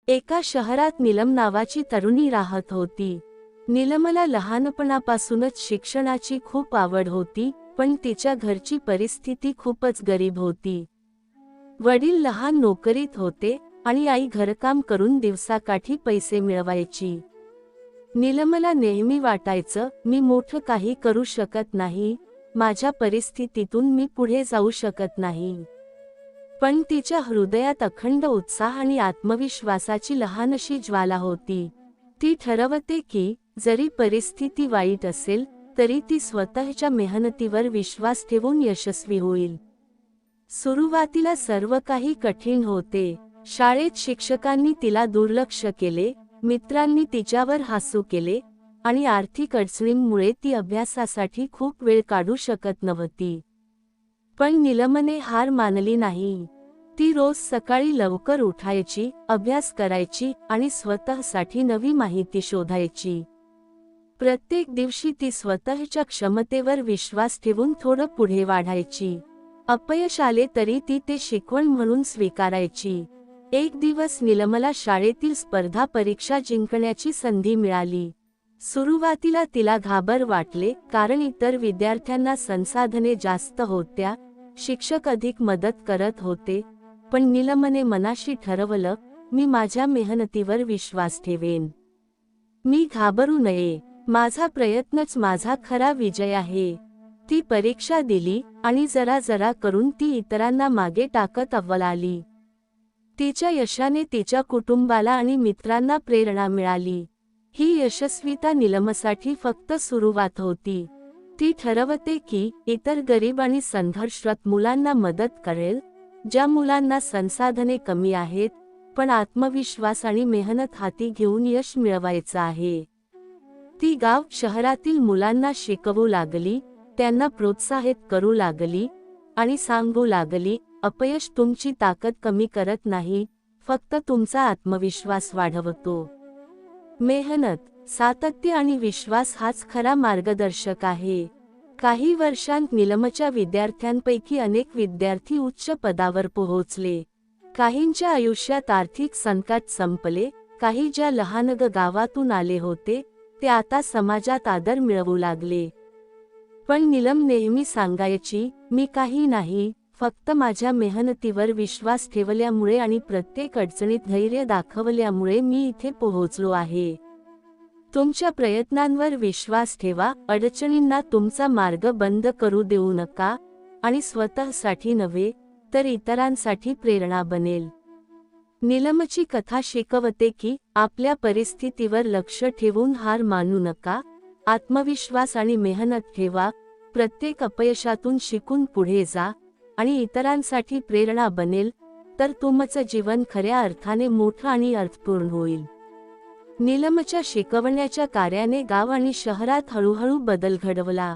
एका शहरात नीलम नावाची तरुणी राहत होती. नीलमला लहानपणापासूनच शिक्षणाची खूप आवड होती, पण तिच्या घरची परिस्थिती खूपच गरीब होती. वडील लहान नोकरीत होते आणि आई घरकाम करून दिवसाकाठी पैसे मिळवायची. नीलमला नेहमी वाटायचं, मी मोठं काही करू शकत नाही, माझ्या परिस्थितीतून मी पुढे जाऊ शकत नाही. पण तिच्या हृदयात अखंड उत्साह आणि आत्मविश्वासाची लहानशी ज्वाला होती. ती ठरवते की जरी परिस्थिती वाईट असेल तरी ती स्वतःच्या मेहनतीवर विश्वास ठेवून यशस्वी होईल. सुरुवातीला सर्व काही कठीण होते. शाळेत शिक्षकांनी तिला दुर्लक्ष केले, मित्रांनी तिच्यावर हासू केले आणि आर्थिक अडचणींमुळे ती अभ्यासासाठी खूप वेळ काढू शकत नव्हती. पण नीलमने हार मानली नाही. ती रोज सकाळी लवकर उठायची, अभ्यास करायची आणि स्वतःसाठी नवी माहिती शोधायची. प्रत्येक दिवशी ती स्वतःच्या क्षमतेवर विश्वास ठेवून थोडं पुढे वाढायची. अपयश आले तरी ती ते शिकवण म्हणून स्वीकारायची. एक दिवस नीलमला शाळेतील स्पर्धा परीक्षा जिंकण्याची संधी मिळाली. सुरुवातीला तिला घाबर वाटले, कारण इतर विद्यार्थ्यांना संसाधने जास्त होत्या, शिक्षक अधिक मदत करत होते. पण नीलमने मनाशी ठरवलं, मी माझ्या मेहनतीवर विश्वास ठेवेन. मी घाबरू नये, माझा प्रयत्नच माझा खरा विजय आहे. ती परीक्षा दिली आणि जरा जरा करून ती इतरांना मागे टाकत अव्वल आली. तिच्या यशाने तिच्या कुटुंबाला आणि मित्रांना प्रेरणा मिळाली. ही यशस्वीता नीलमसाठी फक्त सुरुवात होती. ती ठरवते की इतर गरीब आणि संघर्षरत मुलांना मदत करेल, ज्या मुलांना संसाधने कमी आहेत पण आत्मविश्वास आणि मेहनत हाती घेऊन यश मिळवायचं आहे. ती गाव शहरातील मुलांना शिकवू लागली, त्यांना प्रोत्साहित करू लागली आणि सांगू लागली, अपयश तुमची ताकद कमी करत नाही, फक्त तुमचा आत्मविश्वास वाढवतो. मेहनत, सातत्य आणि विश्वास हाच खरा मार्गदर्शक आहे. काही वर्षांत नीलमच्या विद्यार्थ्यांपैकी अनेक विद्यार्थी उच्च पदावर पोहोचले. काहींच्या आयुष्यात आर्थिक संकट संपले, काही ज्या लहानग गावातून आले होते ते आता समाजात आदर मिळवू लागले. पण नीलम नेहमी सांगायची, मी काही नाही, फक्त माझ्या मेहनतीवर विश्वास ठेवल्यामुळे आणि प्रत्येक अडचणीत धैर्य दाखवल्यामुळे मी इथे पोहोचलो आहे. तुमच्या प्रयत्नांवर विश्वास ठेवा, अडचणींना तुमचा मार्ग बंद करू देऊ नका आणि स्वतःसाठी नव्हे तर इतरांसाठी प्रेरणा बनेल. नीलमची कथा शिकवते की आपल्या परिस्थितीवर लक्ष ठेवून हार मानू नका, आत्मविश्वास आणि मेहनत ठेवा, प्रत्येक अपयशातून शिकून पुढे जा आणि इतरांसाठी प्रेरणा बनेल, तर तुमचं जीवन खऱ्या अर्थाने मोठं आणि अर्थपूर्ण होईल. नीलमच्या शिकवण्याच्या कार्याने गाव आणि शहरात हळूहळू बदल घडवला.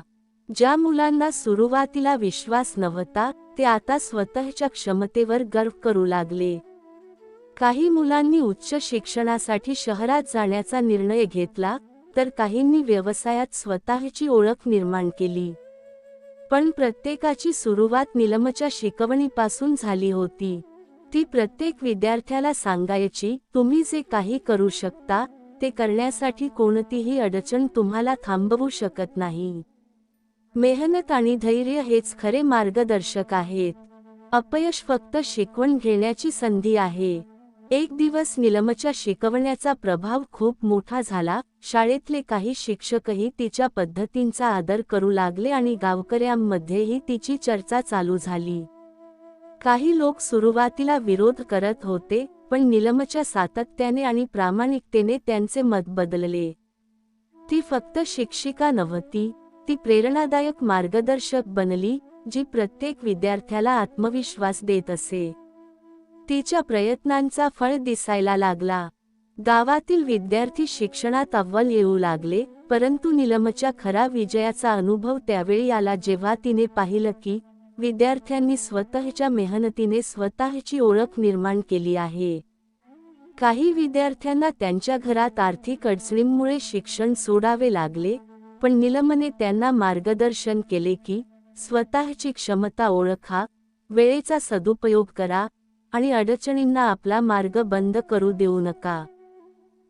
ज्या मुलांना सुरुवातीला विश्वास नव्हता ते आता स्वतःच्या क्षमतेवर गर्व करू लागले. काही मुलांनी उच्च शिक्षणासाठी शहरात जाण्याचा निर्णय घेतला, तर काहींनी व्यवसायात स्वतःची ओळख निर्माण केली. पण प्रत्येकाची सुरुवात नीलमच्या शिकवणीपासून झाली होती. ती प्रत्येक विद्यार्थ्याला सांगायची, तुम्ही जे काही करू शकता ते करण्यासाठी कोणतीही अडचण तुम्हाला थांबवू शकत नाही. मेहनत आणि धैर्य हेच खरे मार्गदर्शक आहेत. अपयश फक्त शिकवण घेण्याची संधी आहे. एक दिवस नीलमच्या शिकवण्याचा प्रभाव खूप मोठा झाला. शाळेतले काही शिक्षकही तिच्या पद्धतींचा आदर करू लागले आणि गावकऱ्यांमध्येही तिची चर्चा चालू झाली. काही लोक सुरुवातीला विरोध करत होते, पण नीलमच्या सातत्याने आणि प्रामाणिकतेने त्यांचे मत बदलले. ती फक्त शिक्षिका नव्हती, ती प्रेरणादायक मार्गदर्शक बनली, जी प्रत्येक विद्यार्थ्याला आत्मविश्वास देत असे. तिच्या प्रयत्नांचा फळ दिसायला लागला. गावातील विद्यार्थी शिक्षणात अव्वल येऊ लागले, परंतु नीलमच्या खरा विजयाचा अनुभव त्यावेळी आला जेव्हा तिने पाहिलं की विद्यार्थ्यांनी स्वतःच्या मेहनतीने स्वतःची ओळख निर्माण केली आहे. काही विद्यार्थ्यांना त्यांच्या घरात आर्थिक अडचणींमुळे शिक्षण सोडावे लागले, पण नीलमने त्यांना मार्गदर्शन केले की स्वतःची क्षमता ओळखा, वेळेचा सदुपयोग करा आणि अडचणींना आपला मार्ग बंद करू देऊ नका.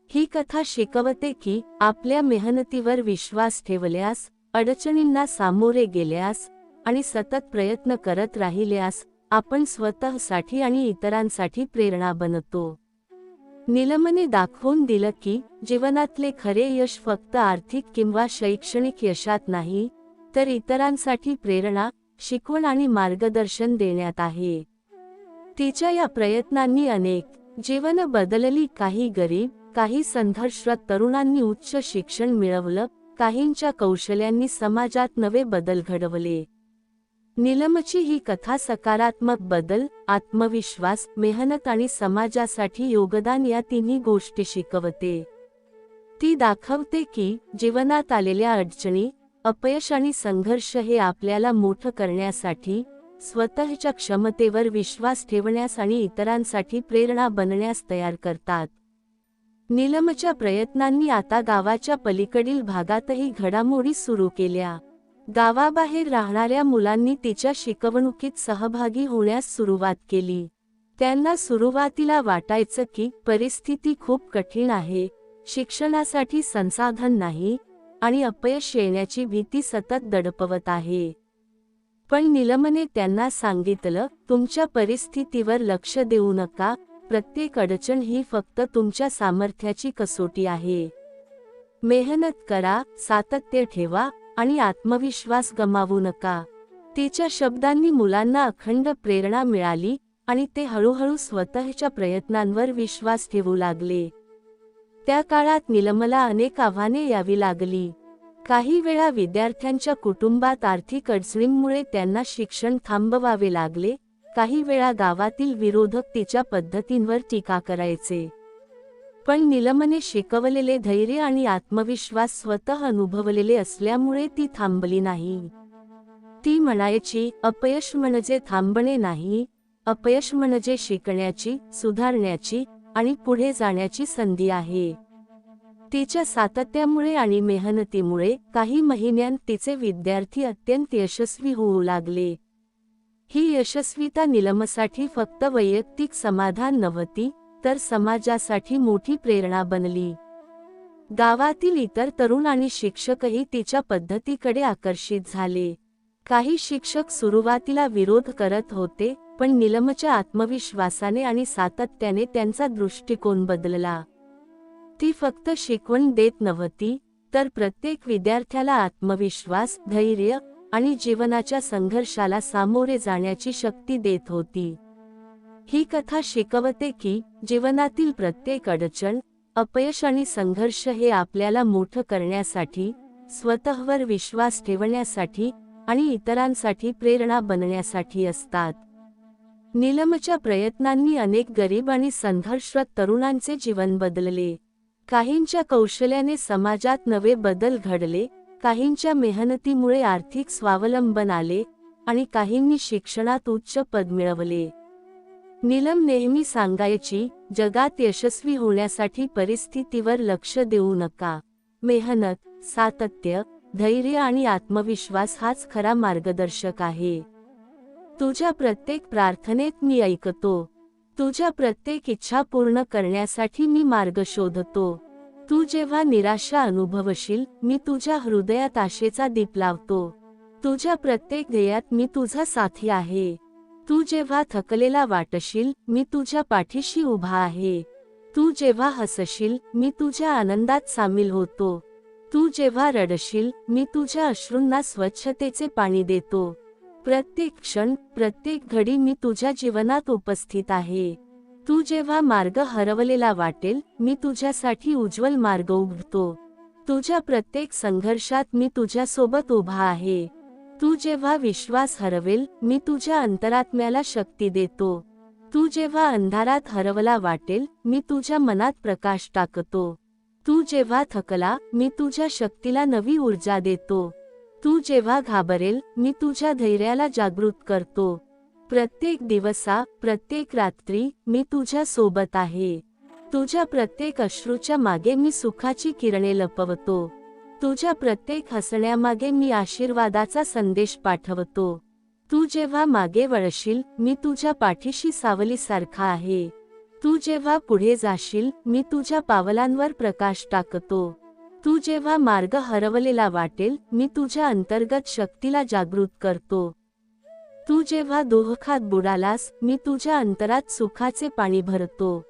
ही कथा शिकवते की आपल्या मेहनतीवर विश्वास ठेवल्यास, अडचणींना सामोरे गेल्यास आणि सतत प्रयत्न करत राहिल्यास आपण स्वतःसाठी आणि इतरांसाठी प्रेरणा बनतो. नीलमने दाखवून दिलं की जीवनातले खरे यश फक्त आर्थिक किंवा शैक्षणिक यशात नाही, तर इतरांसाठी प्रेरणा, शिकवण आणि मार्गदर्शन देण्यात आहे. तिच्या या प्रयत्नांनी अनेक जीवन बदलली. काही गरीब, काही संघर्षरत तरुणांनी उच्च शिक्षण मिळवलं, काहींच्या कौशल्यांनी समाजात नवे बदल घडवले. नीलमची ही कथा सकारात्मक बदल, आत्मविश्वास, मेहनत आणि समाजासाठी योगदान या तिन्ही गोष्टी शिकवते. ती दाखवते की जीवनात आलेल्या अडचणी, अपयश आणि संघर्ष हे आपल्याला मोठं करण्यासाठी, स्वतःच्या क्षमतेवर विश्वास ठेवण्यास आणि इतरांसाठी प्रेरणा बनण्यास तयार करतात. नीलमच्या प्रयत्नांनी आता गावाच्या पलीकडील भागातही घडामोडी सुरू केल्या. गावाबाहेर राहणाऱ्या मुलांनी तिच्या शिकवणुकीत सहभागी होण्यास सुरुवात केली. त्यांना सुरुवातीला वाटायचं की परिस्थिती खूप कठीण आहे, शिक्षणासाठी संसाधन नाही आणि अपयश येण्याची भीती सतत दडपवत आहे. पण नीलमने त्यांना सांगितलं, तुमच्या परिस्थितीवर लक्ष देऊ नका, प्रत्येक अडचण ही फक्त तुमच्या सामर्थ्याची कसोटी आहे. मेहनत करा, सातत्य ठेवा आणि आत्मविश्वास गमावू नका. तिच्या शब्दांनी मुलांना अखंड प्रेरणा मिळाली आणि ते हळूहळू स्वतःच्या प्रयत्नांवर विश्वास ठेवू लागले. त्या काळात नीलमला अनेक आव्हाने यावी लागली. काही वेळा विद्यार्थ्यांच्या कुटुंबात आर्थिक अडचणींमुळे त्यांना शिक्षण थांबवावे लागले. काही वेळा गावातील विरोधक तिच्या पद्धतींवर टीका करायचे. पण नीलमने शिकवलेले धैर्य आणि आत्मविश्वास स्वतः अनुभवलेले असल्यामुळे ती थांबली नाही. ती म्हणायची, अपयश म्हणजे थांबणे नाही, अपयश म्हणजे शिकण्याची, सुधारण्याची आणि पुढे जाण्याची संधी आहे. तिच्या सातत्यामुळे आणि मेहनतीमुळे काही महिन्यांत तिचे विद्यार्थी अत्यंत यशस्वी होऊ लागले. ही यशस्वीता नीलमसाठी फक्त वैयक्तिक समाधान नव्हती, तर समाजासाठी मोठी प्रेरणा बनली. गावातील इतर तरुण आणि शिक्षकही तिच्या पद्धतीकडे आकर्षित झाले. काही शिक्षक सुरुवातीला विरोध करत होते, पण नीलमच्या आत्मविश्वासाने आणि सातत्याने त्यांचा दृष्टिकोन बदलला. ती फक्त शिकवण देत नव्हती, तर प्रत्येक विद्यार्थ्याला आत्मविश्वास, धैर्य आणि जीवनाच्या संघर्षाला सामोरे जाण्याची शक्ती देत होती. ही कथा शिकवते की जीवनातील प्रत्येक अडचण, अपयश आणि संघर्ष हे आपल्याला मोठं करण्यासाठी, स्वतःवर विश्वास ठेवण्यासाठी आणि इतरांसाठी प्रेरणा बनण्यासाठी असतात. नीलमच्या प्रयत्नांनी अनेक गरीब आणि संघर्षरत तरुणांचे जीवन बदलले. काहींच्या कौशल्याने समाजात नवे बदल घडले, काहींच्या मेहनतीमुळे आर्थिक स्वावलंबन आले आणि काहींनी शिक्षणात उच्च पद मिळवले. नीलम नेहमी सांगायची, जगात यशस्वी होण्यासाठी परिस्थितीवर लक्ष देऊ नका. मेहनत, सातत्य, धैर्य आणि आत्मविश्वास हाच खरा मार्गदर्शक आहे. तुझ्या प्रत्येक प्रार्थनेत मी ऐकतो. तुझ्या प्रत्येक इच्छा पूर्ण करण्यासाठी मी मार्ग शोधतो. तू जेव्हा निराशा अनुभवशील, मी तुझ्या हृदयात आशेचा दीप लावतो. तुझ्या प्रत्येक ध्येयात मी तुझा साथी आहे. तू जेव्हा थकलेला वाटशील, मी तुझ्या पाठीशी उभा आहे. तू जेव्हा हसशील, मी तुझ्या आनंदात सामील होतो. तू जेव्हा रडशील, मी तुझ्या अश्रूंना स्वच्छतेचे पाणी देतो. प्रत्येक क्षण, प्रत्येक घडी मी तुझ्या जीवनात उपस्थित आहे. तू जेव्हा मार्ग हरवलेला वाटेल, मी तुझ्यासाठी उज्ज्वल मार्ग उघडतो. तुझ्या प्रत्येक संघर्षात मी तुझ्यासोबत उभा आहे. तू जेव्हा विश्वास हरवेल, मी तुझ्या अंतरात्म्याला शक्ती देतो. तू जेव्हा अंधारात हरवला वाटेल, मी तुझ्या मनात प्रकाश टाकतो. तू जेव्हा थकला, मी तुझ्या शक्तीला नवी ऊर्जा देतो. तू जेव्हा घाबरेल, मी तुझ्या धैर्याला जागृत करतो. प्रत्येक दिवसा, प्रत्येक रात्री मी तुझ्या सोबत आहे. तुझ्या प्रत्येक अश्रूच्या मागे मी सुखाची किरणे लपवतो. तुझ्या प्रत्येक हसण्यामागे मी आशीर्वादाचा संदेश पाठवतो. तू जेव्हा मागे वळशील मी तुझ्या पाठीशी सावलीसारखा आहे. तू जेव्हा पुढे जाशील मी तुझ्या पावलांवर प्रकाश टाकतो. तू जेव्हा मार्ग हरवलेला वाटेल मी तुझ्या अंतर्गत शक्तीला जागृत करतो. तू जेव्हा दुःखात बुडालास मी तुझ्या अंतरात सुखाचे पाणी भरतो.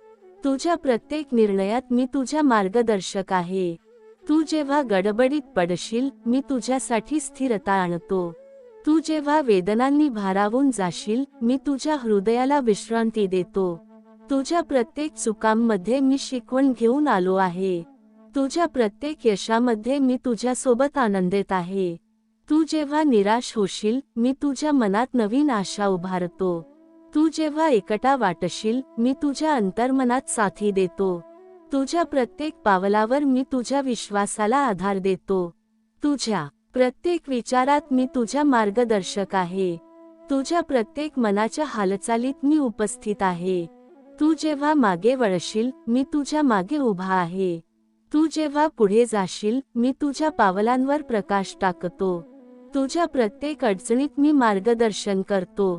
तुझ्या प्रत्येक निर्णयात मी तुझ्या मार्गदर्शक आहे. तू जेव्हा गडबडीत पडशील मी तुझ्यासाठी स्थिरता आणतो. तू जेव्हा वेदनांनी भारावून जाशील मी तुझ्या हृदयाला विश्रांती देतो. तुझ्या प्रत्येक चुकांमध्ये मी शिकवण घेऊन आलो आहे. तुझ्या प्रत्येक यशामध्ये मी तुझ्यासोबत आनंदित आहे. तू जेव्हा निराश होशील मी तुझ्या मनात नवीन आशा उभारतो. तू जेव्हा एकटा वाटशील मी तुझ्या अंतर्मनात साथी देतो. तुझ्या प्रत्येक पावलावर मी तुझ्या विश्वासाला आधार देतो. तुझ्या प्रत्येक विचारात मी तुझ्या मार्गदर्शक आहे. तुझ्या प्रत्येक मनाच्या हालचालीत मी उपस्थित आहे. तू जेव्हा मागे वळशील मी तुझ्या मागे उभा आहे. तू जेव्हा पुढे जाशील मी तुझ्या पावलांवर प्रकाश टाकतो. तुझ्या प्रत्येक अडचणीत मी मार्गदर्शन करतो.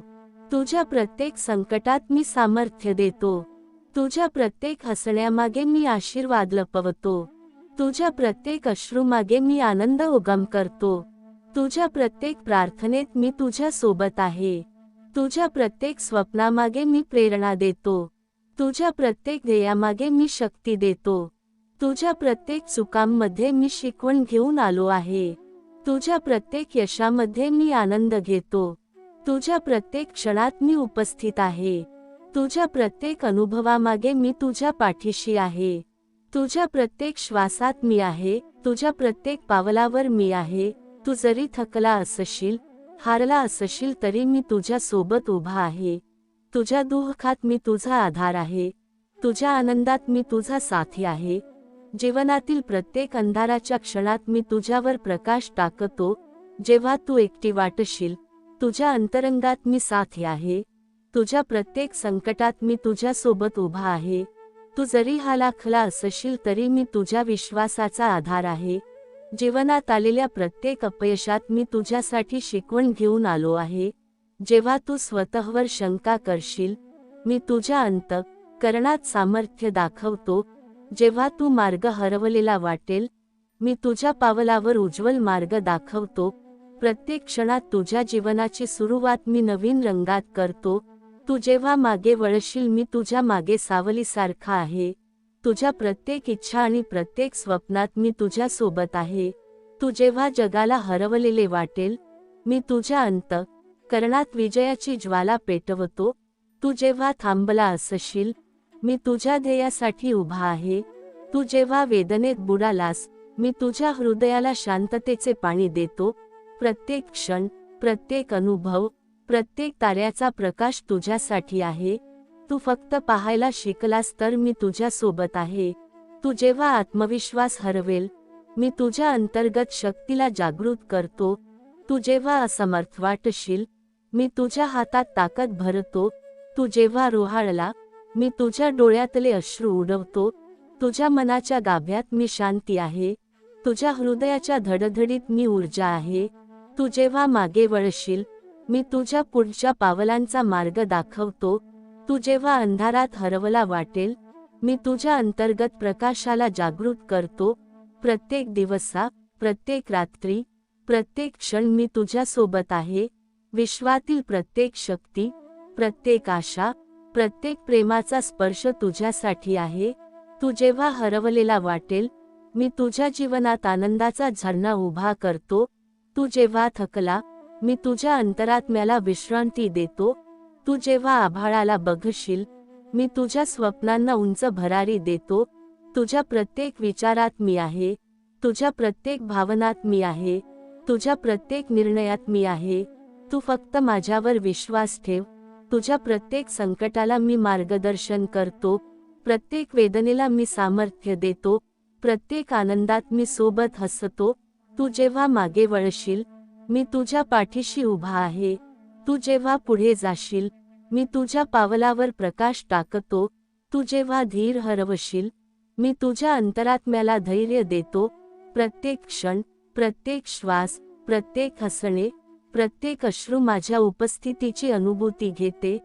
तुझ्या प्रत्येक संकटात मी सामर्थ्य देतो. तुझ्या प्रत्येक हसण्यामागे मी आशीर्वाद लपवतो. तुझ्या प्रत्येक अश्रूमागे मी आनंद उगम करतो. तुझ्या प्रत्येक प्रार्थनेत मी तुझ्या सोबत आहे. तुझ्या प्रत्येक स्वप्नामागे मी प्रेरणा देतो. तुझ्या प्रत्येक ध्येयामागे मी शक्ती देतो. तुझ्या प्रत्येक चुकांमध्ये मी शिकवण घेऊन आलो आहे. तुझ्या प्रत्येक यशामध्ये मी आनंद घेतो. तुझ्या प्रत्येक क्षणात मी उपस्थित आहे. तुझ्या प्रत्येक अनुभवामागे मी तुझ्या पाठीशी आहे. तुझ्या प्रत्येक श्वासात मी आहे. तुझ्या प्रत्येक पावलावर मी आहे. तू जरी थकला असशील हारला असशील तरी मी तुझ्या सोबत उभा आहे. तुझ्या दुःखात मी तुझा आधार आहे. तुझ्या आनंदात मी तुझा साथी आहे. जीवनातील प्रत्येक अंधाराच्या क्षणात मी तुझ्यावर प्रकाश टाकतो. जेव्हा तू एकटी वाटशील तुझ्या अंतरंगात मी साथी आहे. तुझ्या प्रत्येक संकटात मी तुझ्या सोबत उभा आहे. तू जरी हलाखला असशील तरी मी तुझ्या विश्वासाचा आधार आहे. जीवनात आलेल्या प्रत्येक अपयशात मी तुझ्यासाठी शिकवण घेऊन आलो आहे. जेव्हा तू स्वतःवर शंका करशील मी तुझ्या अंतःकरणात सामर्थ्य दाखवतो. जेव्हा तू मार्ग हरवलेला वाटेल मी तुझ्या पावलावर उज्ज्वल मार्ग दाखवतो. प्रत्येक क्षणात तुझ्या जीवनाची सुरुवात मी नवीन रंगात करतो. तू जेव्हा मागे वळशील मी तुझ्या मागे सावलीसारखा आहे. तुझ्या प्रत्येक इच्छा आणि प्रत्येक स्वप्नात मी तुझ्या सोबत आहे. तू जेव्हा जगाला हरवलेले वाटेल मी तुझ्या अंतःकरणात विजयाची ज्वाला पेटवतो. तू जेव्हा थांबला असशील मी तुझ्या ध्येयासाठी उभा आहे. तू जेव्हा वेदनेत बुडालास मी तुझ्या हृदयाला शांततेचे पाणी देतो. प्रत्येक क्षण प्रत्येक अनुभव प्रत्येक ताऱ्याचा प्रकाश तुझ्यासाठी आहे. तू फक्त पाहायला शिकलास तर मी तुझ्या सोबत आहे. तू जेव्हा आत्मविश्वास हरवेल मी तुझ्या अंतर्गत शक्तीला जागृत करतो. तू जेव्हा असमर्थ वाटशील मी तुझ्या हातात ताकद भरतो. तू जेव्हा रोहाळला मी तुझ्या डोळ्यातले अश्रू उडवतो. तुझ्या मनाच्या गाभ्यात मी शांती आहे. तुझ्या हृदयाच्या धडधडीत मी ऊर्जा आहे. तू जेव्हा मागे वळशील मी तुझ्या पुढच्या पावलांचा मार्ग दाखवतो. तू जेव्हा अंधारात हरवला वाटेल मी तुझ्या अंतर्गत प्रकाशाला जागृत करतो. प्रत्येक दिवसा प्रत्येक रात्री प्रत्येक क्षण मी तुझ्या सोबत आहे. विश्वातील प्रत्येक शक्ती प्रत्येक आशा प्रत्येक प्रेमाचा स्पर्श तुझ्यासाठी आहे. तू जेव्हा हरवलेला वाटेल मी तुझ्या जीवनात आनंदाचा झरना उभा करतो. तू जेव्हा थकला मी तुझ्या अंतरात्म्याला विश्रांती देतो. तू जेव्हा आभाळाला बघशील मी तुझ्या स्वप्नांना उंच भरारी देतो. तुझ्या प्रत्येक विचारात मी आहे. तुझ्या प्रत्येक भावनात मी आहे. तुझ्या प्रत्येक निर्णयात मी आहे. तू फक्त माझ्यावर विश्वास ठेव. तुझ्या प्रत्येक संकटाला मी मार्गदर्शन करतो. प्रत्येक वेदनेला मी सामर्थ्य देतो. प्रत्येक आनंदात मी सोबत हसतो. तू जेव्हा मागे वळशील मी तुझ्या पाठीशी उभा आहे. तू जेव्हा पुढे जाशील मी तुझ्या पावलावर प्रकाश टाकतो. तू जेव्हा धीर हरवशील मी तुझ्या अंतरात्म्याला धैर्य देतो. प्रत्येक क्षण प्रत्येक श्वास प्रत्येक हसणे प्रत्येक अश्रू माझ्या उपस्थितीची अनुभूती घेते.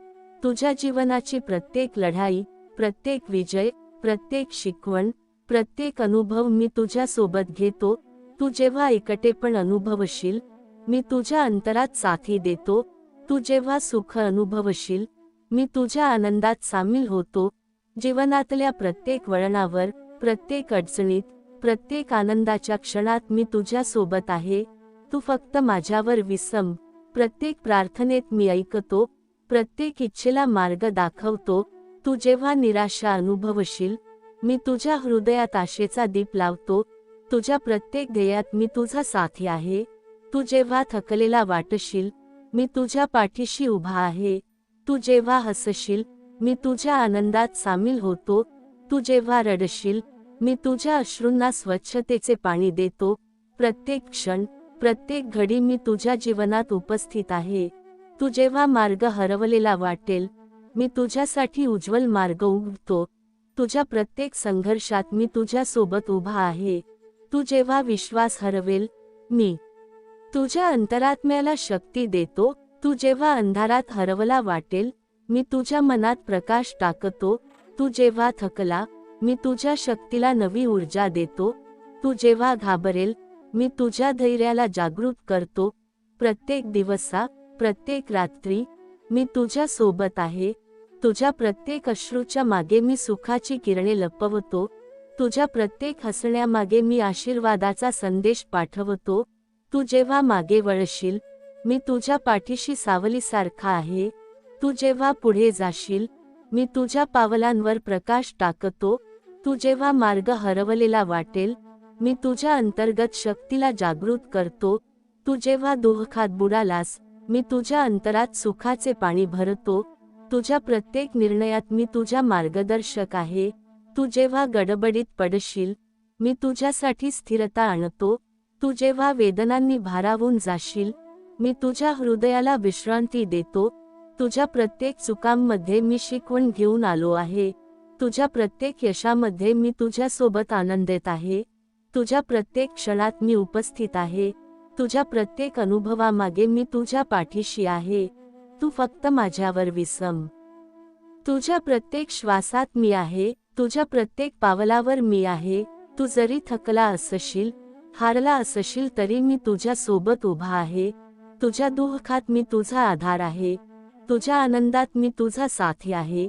तुझ्या जीवनाची प्रत्येक लढाई, प्रत्येक विजय, प्रत्येक शिकवण, प्रत्येक अनुभव मी तुझ्या सोबत घेतो. तू जेव्हा एकटेपण अनुभवशील, मी तुझ्या अंतरात साथी देतो. तू जेव्हा सुख अनुभवशील, मी तुझ्या आनंदात सामील होतो. जीवनातल्या प्रत्येक वळणावर, प्रत्येक अडचणीत, प्रत्येक आनंदाच्या क्षणात मी तुझ्या सोबत आहे. तू फक्त माझ्यावर विसंब. प्रत्येक प्रार्थनेत मी ऐकतो, प्रत्येक इच्छेला मार्ग दाखवतो. तू जेव्हा निराशा अनुभवशील, मी तुझ्या हृदयात आशेचा दीप लावतो. तुझ्या प्रत्येक ध्येयात मी तुझा साथी आहे. तू जेव्हा थकलेला वाटशील, मी तुझ्या पाठीशी उभा आहे. तू जेव्हा हसशील, मी तुझ्या आनंदात सामील होतो. तू जेव्हा रडशील, मी तुझ्या अश्रूंना स्वच्छतेचे पाणी देतो. प्रत्येक क्षण, प्रत्येक घडी मी तुझ्या जीवनात उपस्थित आहे. तू जेव्हा मार्ग हरवलेला वाटेल, मी तुझ्यासाठी उज्ज्वल मार्ग उघडतो. तुझ्या प्रत्येक संघर्षात मी तुझ्या सोबत उभा आहे. तू जेव्हा विश्वास हरवेल, मी तुझ्या अंतरात्म्याला शक्ती देतो. तू जेव्हा अंधारात हरवला वाटेल, मी तुझ्या मनात प्रकाश टाकतो. तू जेव्हा थकला, मी तुझ्या शक्तीला नवी ऊर्जा देतो. तू जेव्हा घाबरेल, मी तुझ्या धैर्याला जागृत करतो. प्रत्येक दिवसा, प्रत्येक रात्री, मी तुझ्या सोबत आहे. तुझ्या प्रत्येक अश्रूच्या मागे मी सुखाची किरणे लपवतो. तुझ्या प्रत्येक हसण्यामागे मी आशीर्वादाचा संदेश पाठवतो. तू जेव्हा मागे वळशील, मी तुझ्या पाठीशी सावलीसारखा आहे. तू जेव्हा पुढे जाशील, मी तुझ्या पावलांवर प्रकाश टाकतो. तू जेव्हा मार्ग हरवलेला वाटेल, मी तुझ्या अंतर्गत शक्तीला जागृत करतो. तू जेव्हा दुःखात बुडालास, मी तुझ्या अंतरात सुखाचे पाणी भरतो. तुझ्या प्रत्येक निर्णयात मी तुझा मार्गदर्शक आहे. तू जेव्हा गडबडीत पडशील, मी तुझ्यासाठी स्थिरता आणतो. तू जेव्हा वेदनांनी भारावून जाशील, मी तुझ्या हृदयाला विश्रांती देतो. तुझ्या प्रत्येक चुकांमध्ये मी शिकवण घेऊन आलो आहे. तुझ्या प्रत्येक यशामध्ये मी तुझ्यासोबत आनंदित आहे. तुझ्या प्रत्येक क्षणात मी उपस्थित आहे. तुझ्या प्रत्येक अनुभवामागे मी तुझ्या पाठीशी आहे. तू फक्त माझ्यावर विसंब. तुझ्या प्रत्येक श्वासात मी आहे. तुझ्या प्रत्येक पावलावर मी आहे. तू जरी थकला असशील, हारला असशील तरी मी तुझ्या सोबत उभा आहे. तुझ्या दुःखात मी तुझा आधार आहे. तुझ्या आनंदात मी तुझा साथी आहे.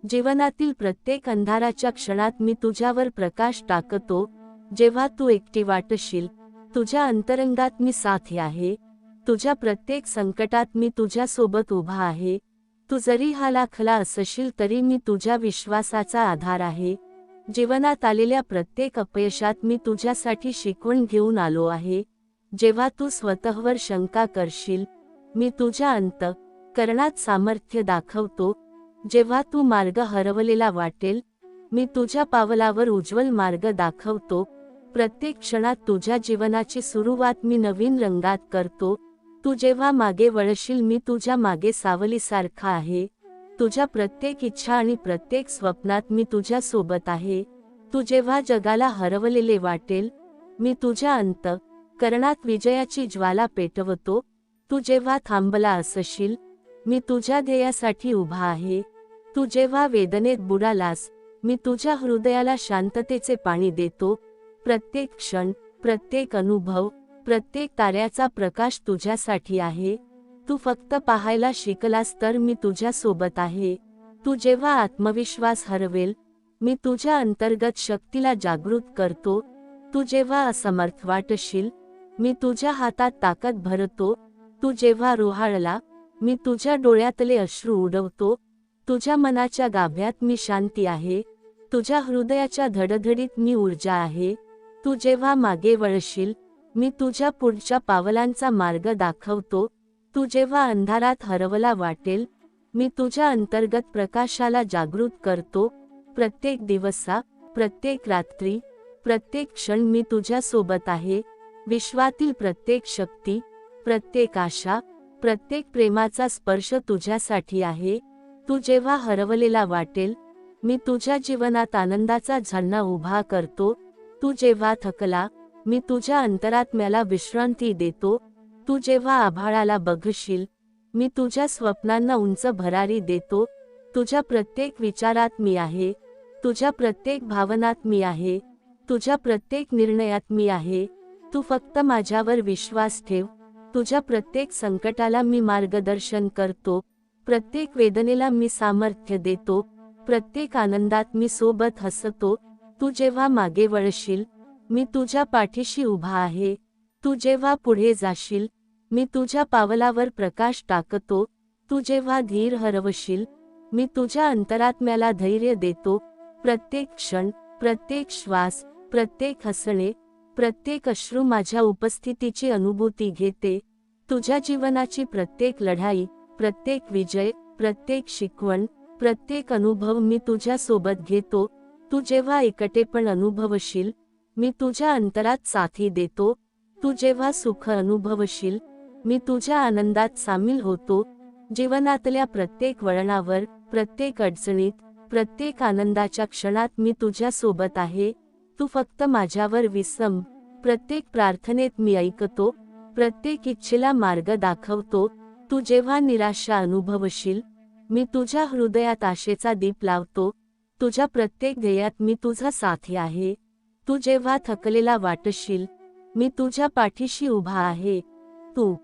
जीवनातील प्रत्येक अंधाराच्या क्षणात मी तुझ्यावर प्रकाश टाकतो. जेव्हा तू एकटी वाटशील, तुझ्या अंतरंगात मी साथी आहे. तुझ्या प्रत्येक संकटात मी तुझ्या सोबत उभा आहे. तू जरी हलाखला असशील तरी मी तुझ्या विश्वासाचा आधार आहे. जीवनात आलेल्या प्रत्येक अपयशात मी तुझ्यासाठी शिकवण घेऊन आलो आहे. जेव्हा तू स्वतःवर शंका करशील, मी तुझ्या अंतःकरणात सामर्थ्य दाखवतो. जेव्हा तू मार्ग हरवलेला वाटेल, मी तुझ्या पावलावर उज्ज्वल मार्ग दाखवतो. प्रत्येक क्षणात तुझ्या जीवनाची सुरुवात मी नवीन रंगात करतो. तू जेव्हा मागे वळशील, मी तुझ्या मागे सावलीसारखा आहे. तुझ्या प्रत्येक इच्छा आणि प्रत्येक स्वप्नात मी तुझ्या सोबत आहे. तू जेव्हा जगाला हरवलेले वाटेल, मी तुझ्या अंतःकरणात विजयाची ज्वाला पेटवतो. तू जेव्हा थांबला असशील, मी तुझ्या ध्येयासाठी उभा आहे. तू जेव्हा वेदनेत बुडालास, मी तुझ्या हृदयाला शांततेचे पाणी देतो. प्रत्येक क्षण, प्रत्येक अनुभव, प्रत्येक ताऱ्याचा प्रकाश तुझ्यासाठी आहे. तू फक्त पाहायला शिकलास तर मी तुझ्या सोबत आहे. तू जेव्हा आत्मविश्वास हरवेल, मी तुझ्या अंतर्गत शक्तीला जागृत करतो. तू जेव्हा असमर्थ वाटशील, मी तुझ्या हातात ताकद भरतो. तू जेव्हा रोहाळला, मी तुझ्या डोळ्यातले अश्रू उडवतो. तुझ्या मनाच्या गाभ्यात मी शांती आहे. तुझ्या हृदयाच्या धडधडीत मी ऊर्जा आहे. तू जेव्हा मागे वळशील, मी तुझ्या पुढच्या पावलांचा मार्ग दाखवतो. तू जेव्हा अंधारात हरवला वाटेल, मी तुझ्या अंतर्गत प्रकाशाला जागृत करतो. प्रत्येक दिवसा, प्रत्येक रात्री, प्रत्येक क्षण मी तुझ्या सोबत आहे. विश्वातील प्रत्येक शक्ती, प्रत्येक आशा, प्रत्येक प्रेमाचा स्पर्श तुझ्यासाठी आहे. तू जेव्हा हरवलेला वाटेल, मी तुझ्या जीवनात आनंदाचा झरना उभा करतो. तू जेव्हा थकला, मी तुझ्या अंतरात्म्याला विश्रांती देतो. तू जेव्हा आभाळाला बघशील, मी तुझ्या स्वप्नांना उंच भरारी देतो. तुझ्या प्रत्येक विचारात मी आहे, तुझ्या प्रत्येक भावनात मी आहे, तुझ्या प्रत्येक निर्णयात मी आहे. तू फक्त माझ्यावर विश्वास ठेव. तुझ्या प्रत्येक संकटाला मी मार्गदर्शन करतो, प्रत्येक वेदनेला मी सामर्थ्य देतो, प्रत्येक आनंदात मी सोबत हसतो. तू जेव्हा मागे वळशील, मी तुझ्या पाठीशी उभा आहे. तू जेव्हा पुढे जाशील, मी तुझ्या पावलावर प्रकाश टाकतो. तू जेव्हा धीर हरवशील, मी तुझ्या अंतरात्म्याला धैर्य देतो. प्रत्येक क्षण, प्रत्येक श्वास, प्रत्येक हसणे, प्रत्येक अश्रू माझ्या उपस्थितीची अनुभूती घेते. तुझ्या जीवनाची प्रत्येक लढाई, प्रत्येक विजय, प्रत्येक शिकवण, प्रत्येक अनुभव मी तुझ्या सोबत घेतो. तू जेव्हा एकटेपण अनुभवशील, मी तुझ्या अंतरात साथी देतो. तू जेव्हा सुख अनुभवशील, मी तुझ्या आनंदात सामील होतो. जीवनातल्या प्रत्येक वळणावर, प्रत्येक अडचणीत, प्रत्येक आनंदाच्या क्षणात मी तुझ्या सोबत आहे. तू फक्त माझ्यावर विसंब. प्रत्येक प्रार्थनेत मी ऐकतो, प्रत्येक इच्छेला मार्ग दाखवतो. तू जेव्हा निराशा अनुभवशील, मी तुझ्या हृदयात आशेचा दीप लावतो. तुझ्या प्रत्येक ध्येयात मी तुझा साथी आहे. तू जेव्हा थकलेला वाटशील, मी तुझ्या पाठीशी उभा आहे. तू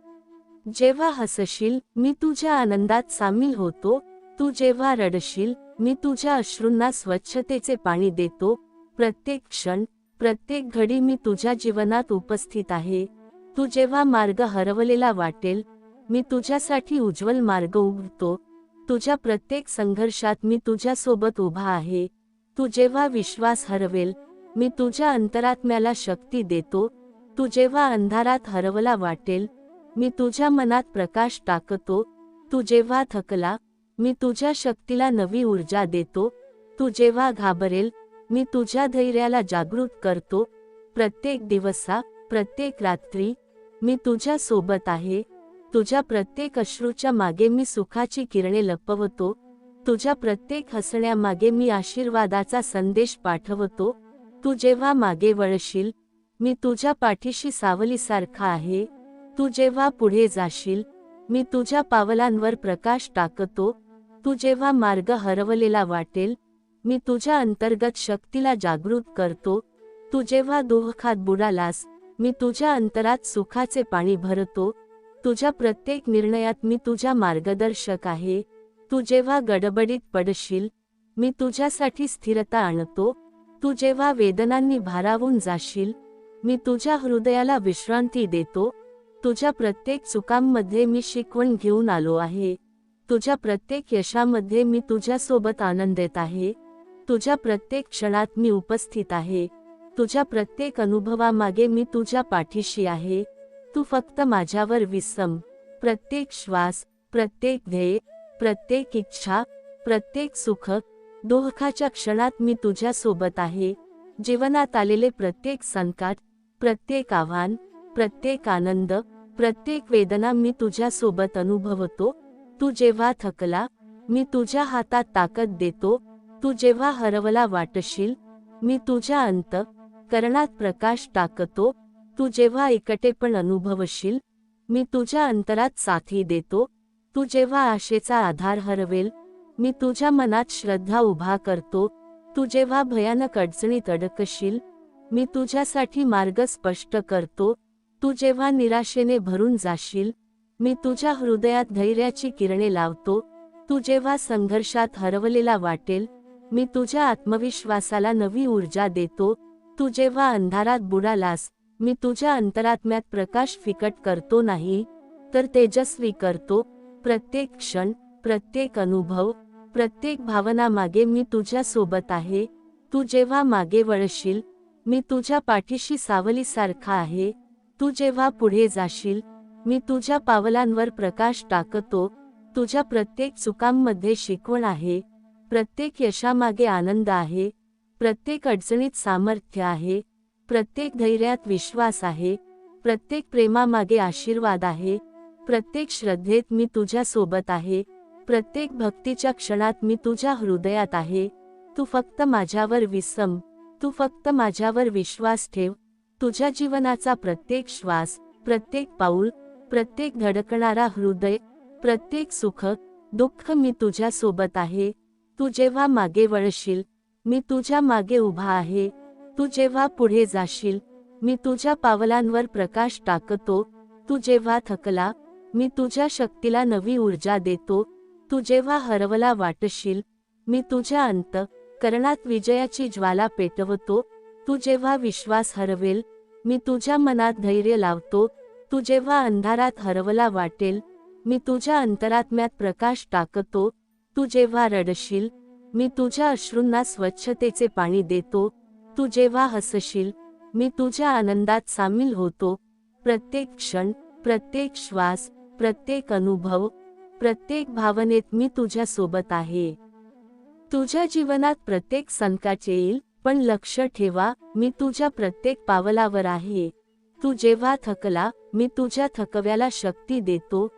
जेव्हा हसशील, मी तुझ्या आनंदात सामील होतो. तू जेव्हा रडशील, मी तुझ्या अश्रूंना स्वच्छतेचे पाणी देतो. प्रत्येक क्षण, प्रत्येक घडी मी तुझ्या जीवनात उपस्थित आहे. तू जेव्हा मार्ग हरवलेला वाटेल, मी तुझ्यासाठी उज्ज्वल मार्ग उघडतो. तुझ्या प्रत्येक संघर्षात मी तुझ्यासोबत उभा आहे. तू जेव्हा विश्वास हरवेल, मी तुझ्या अंतरात्म्याला शक्ती देतो. तू जेव्हा अंधारात हरवला वाटेल, मी तुझ्या मनात प्रकाश टाकतो. तू जेव्हा थकला, मी तुझ्या शक्तीला नवी ऊर्जा देतो. तू जेव्हा घाबरेल, मी तुझ्या धैर्याला जागृत करतो. प्रत्येक दिवसा, प्रत्येक रात्री, मी तुझ्या सोबत आहे. तुझ्या प्रत्येक अश्रूच्या मागे मी सुखाची किरणे लपवतो. तुझ्या प्रत्येक हसण्यामागे मी आशीर्वादाचा संदेश पाठवतो. तू जेव्हा मागे वळशील, मी तुझ्या पाठीशी सावलीसारखा आहे. तू जेव्हा पुढे जाशील, मी तुझ्या पावलांवर प्रकाश टाकतो. तू जेव्हा मार्ग हरवलेला वाटेल, मी तुझ्या अंतर्गत शक्तीला जागृत करतो. तू जेव्हा दुःखात बुडालास, मी तुझ्या अंतरात सुखाचे पाणी भरतो. तुझ्या प्रत्येक निर्णयात मी तुझ्या मार्गदर्शक आहे. तू जेव्हा गडबडीत पडशील, मी तुझ्यासाठी स्थिरता आणतो. तू जेव्हा वेदनांनी भारावून जाशील, मी तुझ्या हृदयाला विश्रांती देतो. तुझ्या प्रत्येक चुकांमध्ये मी शिकवण घेऊन आलो आहे. तुझ्या प्रत्येक यशामध्ये मी तुझ्यासोबत आनंदित आहे. तुझ्या प्रत्येक क्षणात मी उपस्थित आहे. तुझ्या प्रत्येक अनुभवामागे मी तुझ्या पाठीशी आहे. तू फक्त माझ्यावर विसंब. प्रत्येक श्वास, प्रत्येक ध्येय, प्रत्येक इच्छा, प्रत्येक सुख, दुःखाच्या क्षणात मी तुझ्यासोबत आहे. जीवनात आलेले प्रत्येक संकट, प्रत्येक आव्हान, प्रत्येक आनंद, प्रत्येक वेदना मी तुझ्यासोबत अनुभवतो. तू जेव्हा थकला, मी तुझ्या हातात ताकद देतो. तू जेव्हा हरवला वाटशील, मी तुझ्या अंतःकरणात प्रकाश टाकतो. तू जेव्हा एकटेपण अनुभवशील, मी तुझ्या अंतरात साथी देतो. तू जेव्हा आशेचा आधार हरवेल, मी तुझ्या मनात श्रद्धा उभा करतो. तू जेव्हा भयानक अडचणीत अडकशील, मी तुझ्यासाठी मार्ग स्पष्ट करतो. तू जेव्हा निराशेने भरून जाशील, मी तुझ्या हृदयात धैर्याची किरणे लावतो. तू जेव्हा संघर्षात हरवलेला वाटेल, मी तुझ्या आत्मविश्वासाला नवी ऊर्जा देतो. तू जेव्हा अंधारात बुडालास, मी तुझ्या अंतरात्म्यात प्रकाश फिकट करतो नाही, तर तेजस्वी करतो. प्रत्येक क्षण, प्रत्येक अनुभव, प्रत्येक भावना मागे मी तुझ्या सोबत आहे. तू जेव्हा मागे वळशील, मी तुझ्या पाठीशी सावलीसारखा आहे. तू जेव्हा पुढे जाशील, मी तुझ्या पावलांवर प्रकाश टाकतो. तुझ्या प्रत्येक चुकांमध्ये शिकवण आहे. प्रत्येक यशामागे आनंद आहे. प्रत्येक अडचणीत सामर्थ्य आहे. प्रत्येक धैर्यात विश्वास आहे. प्रत्येक प्रेमामागे आशीर्वाद आहे. प्रत्येक श्रद्धेत मी तुझ्या सोबत आहे. प्रत्येक भक्तीच्या क्षणात मी तुझ्या हृदयात आहे. तू फक्त माझ्यावर विसंब. तू फक्त माझ्यावर विश्वास ठेव. तुझ्या जीवनाचा प्रत्येक श्वास, प्रत्येक पाऊल, प्रत्येक धडकणारा हृदय, प्रत्येक सुख दुःख मी तुझ्या सोबत आहे. तू जेव्हा मागे वळशील, मी तुझ्या मागे उभा आहे. तू जेव्हा पुढे जाशील, मी तुझ्या पावलांवर प्रकाश टाकतो. तू जेव्हा थकला, मी तुझ्या शक्तीला नवी ऊर्जा देतो. तू जेव्हा हरवला वाटशील, मी तुझ्या अंतःकरणात विजयाची ज्वाला पेटवतो. तू जेव्हा विश्वास हरवेल, मी तुझ्या मनात धैर्य लावतो. तू जेव्हा अंधारात हरवला वाटेल, मी तुझ्या अंतरात्म्यात प्रकाश टाकतो. तू जेव्हा रडशील, मी तुझ्या अश्रूंना स्वच्छतेचे पाणी देतो. तू जेव्हा हसशील, मी तुझ्या आनंदात सामील होतो. प्रत्येक क्षण, प्रत्येक श्वास, प्रत्येक अनुभव, प्रत्येक भावनेत मी तुझ्या सोबत आहे. तुझ्या जीवनात प्रत्येक संकट येईल, पण लक्ष ठेवा, मी तुझ्या प्रत्येक पावलावर आहे. तू जेव्हा थकला, मी तुझ्या थकव्याला शक्ती देतो.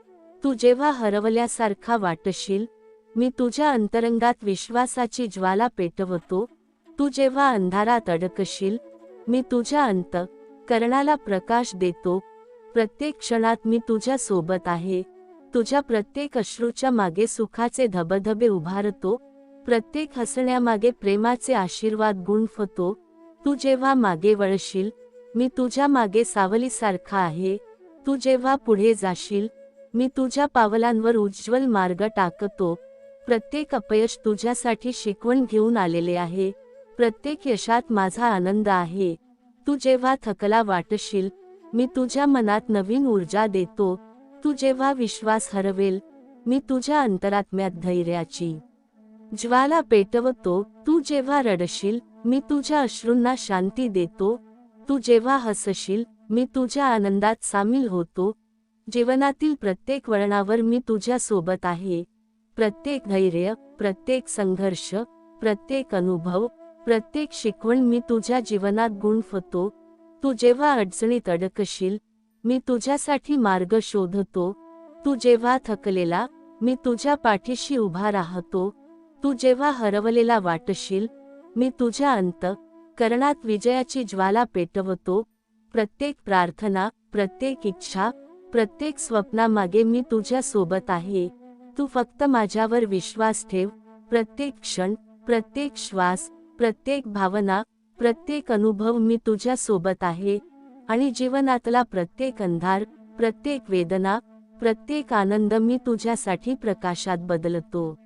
तू जेव्हा हरवल्यासारखा वाटशील, मी तुझ्या अंतरंगात विश्वासाची ज्वाला पेटवतो. तू जेव्हा अंधारात अडकशील, मी तुझ्या अंतःकरणाला प्रकाश देतो. प्रत्येक क्षणात मी तुझ्या सोबत आहे. तुझ्या प्रत्येक अश्रूच्या मागे सुखाचे धबधबे उभारतो. प्रत्येक हसण्यामागे प्रेमाचे आशीर्वाद गुंफतो. तू जेव्हा मागे वळशील, मी तुझ्या मागे सावलीसारखा आहे. तू जेव्हा पुढे जाशील, मी तुझ्या पावलांवर उज्ज्वल मार्ग टाकतो. प्रत्येक अपयश तुझ्यासाठी शिकवण घेऊन आलेले आहे. प्रत्येक यशात माझा आनंद आहे. तू जेव्हा थकला वाटशील, मी तुझ्या मनात नवीन ऊर्जा देतो. तू जेव्हा विश्वास हरवेल, मी तुझ्या अंतरात्म्यात धैर्याची ज्वाला पेटवतो. तू जेव्हा रडशील, मी तुझ्या अश्रूंना शांती देतो. तू जेव्हा हसशील, मी तुझ्या आनंदात सामील होतो. जीवनातील प्रत्येक वळणावर मी तुझ्या सोबत आहे. प्रत्येक धैर्य, प्रत्येक संघर्ष, प्रत्येक अनुभव, प्रत्येक शिकवण मी तुझ्या जीवनात गुंफतो. तू जेव्हा अडचणीत अडकशील, मी तुझ्यासाठी मार्ग शोधतो. तू जेव्हा थकलेला, मी तुझ्या पाठीशी उभा राहतो. तू जेव्हा हरवलेला वाटशील, मी तुझ्या अंतःकरणात विजयाची ज्वाला पेटवतो. प्रत्येक प्रार्थना, प्रत्येक इच्छा, प्रत्येक स्वप्नामागे मी तुझ्या सोबत आहे. तू फक्त माझ्यावर विश्वास ठेव. प्रत्येक क्षण, प्रत्येक श्वास, प्रत्येक भावना, प्रत्येक अनुभव मी तुझ्या सोबत आहे. आणि जीवनातला प्रत्येक अंधार, प्रत्येक वेदना, प्रत्येक आनंद मी तुझ्यासाठी प्रकाशात बदलतो.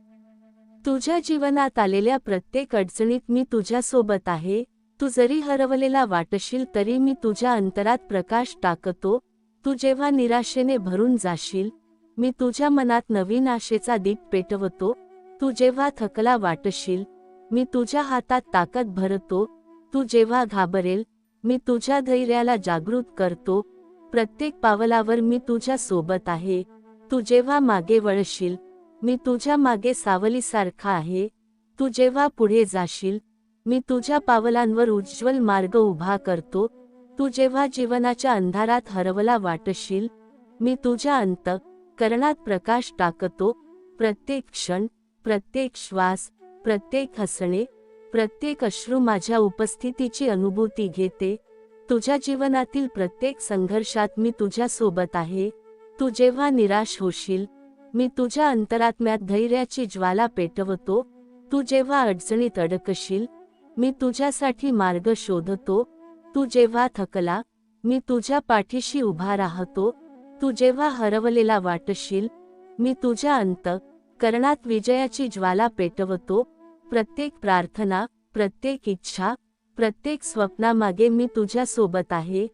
तुझ्या जीवनात आलेल्या प्रत्येक अडचणीत मी तुझ्या सोबत आहे. तू जरी हरवलेला वाटशील तरी मी तुझ्या अंतरात प्रकाश टाकतो. तू जेव्हा निराशेने भरून जाशील, मी तुझ्या मनात नवीन आशेचा दीप पेटवतो. तू जेव्हा थकला वाटशील, मी तुझ्या हातात ताकद भरतो. तू जेव्हा घाबरेल, मी तुझ्या धैर्याला जागृत करतो. प्रत्येक पावलावर मी तुझ्या सोबत आहे. तू जेव्हा मागे वळशील, मी तुझ्या मागे सावलीसारखा आहे. तू जेव्हा पुढे जाशील, मी तुझ्या पावलांवर उज्ज्वल मार्ग उभा करतो. तू जेव्हा जीवनाच्या अंधारात हरवला वाटशील, मी तुझ्या अंतःकरणात प्रकाश टाकतो. प्रत्येक क्षण, प्रत्येक श्वास, प्रत्येक हसणे, प्रत्येक अश्रू माझ्या उपस्थितीची अनुभूती घेते. तुझ्या जीवनातील प्रत्येक संघर्षात मी तुझ्या सोबत आहे. तू जेव्हा निराश होशील, मी तुझ्या अंतरात्म्यात धैर्याची ज्वाला पेटवतो. तू जेव्हा अडचणीत अडकशील, मी तुझ्यासाठी मार्ग शोधतो. तू जेव्हा थकला, मी तुझ्या पाठीशी उभा राहतो. तू जेव्हा हरवलेला वाटशील, मी तुझ्या अंतःकरणात विजयाची ज्वाला पेटवतो. प्रत्येक प्रार्थना, प्रत्येक इच्छा, प्रत्येक स्वप्नामागे मी तुझ्या सोबत आहे.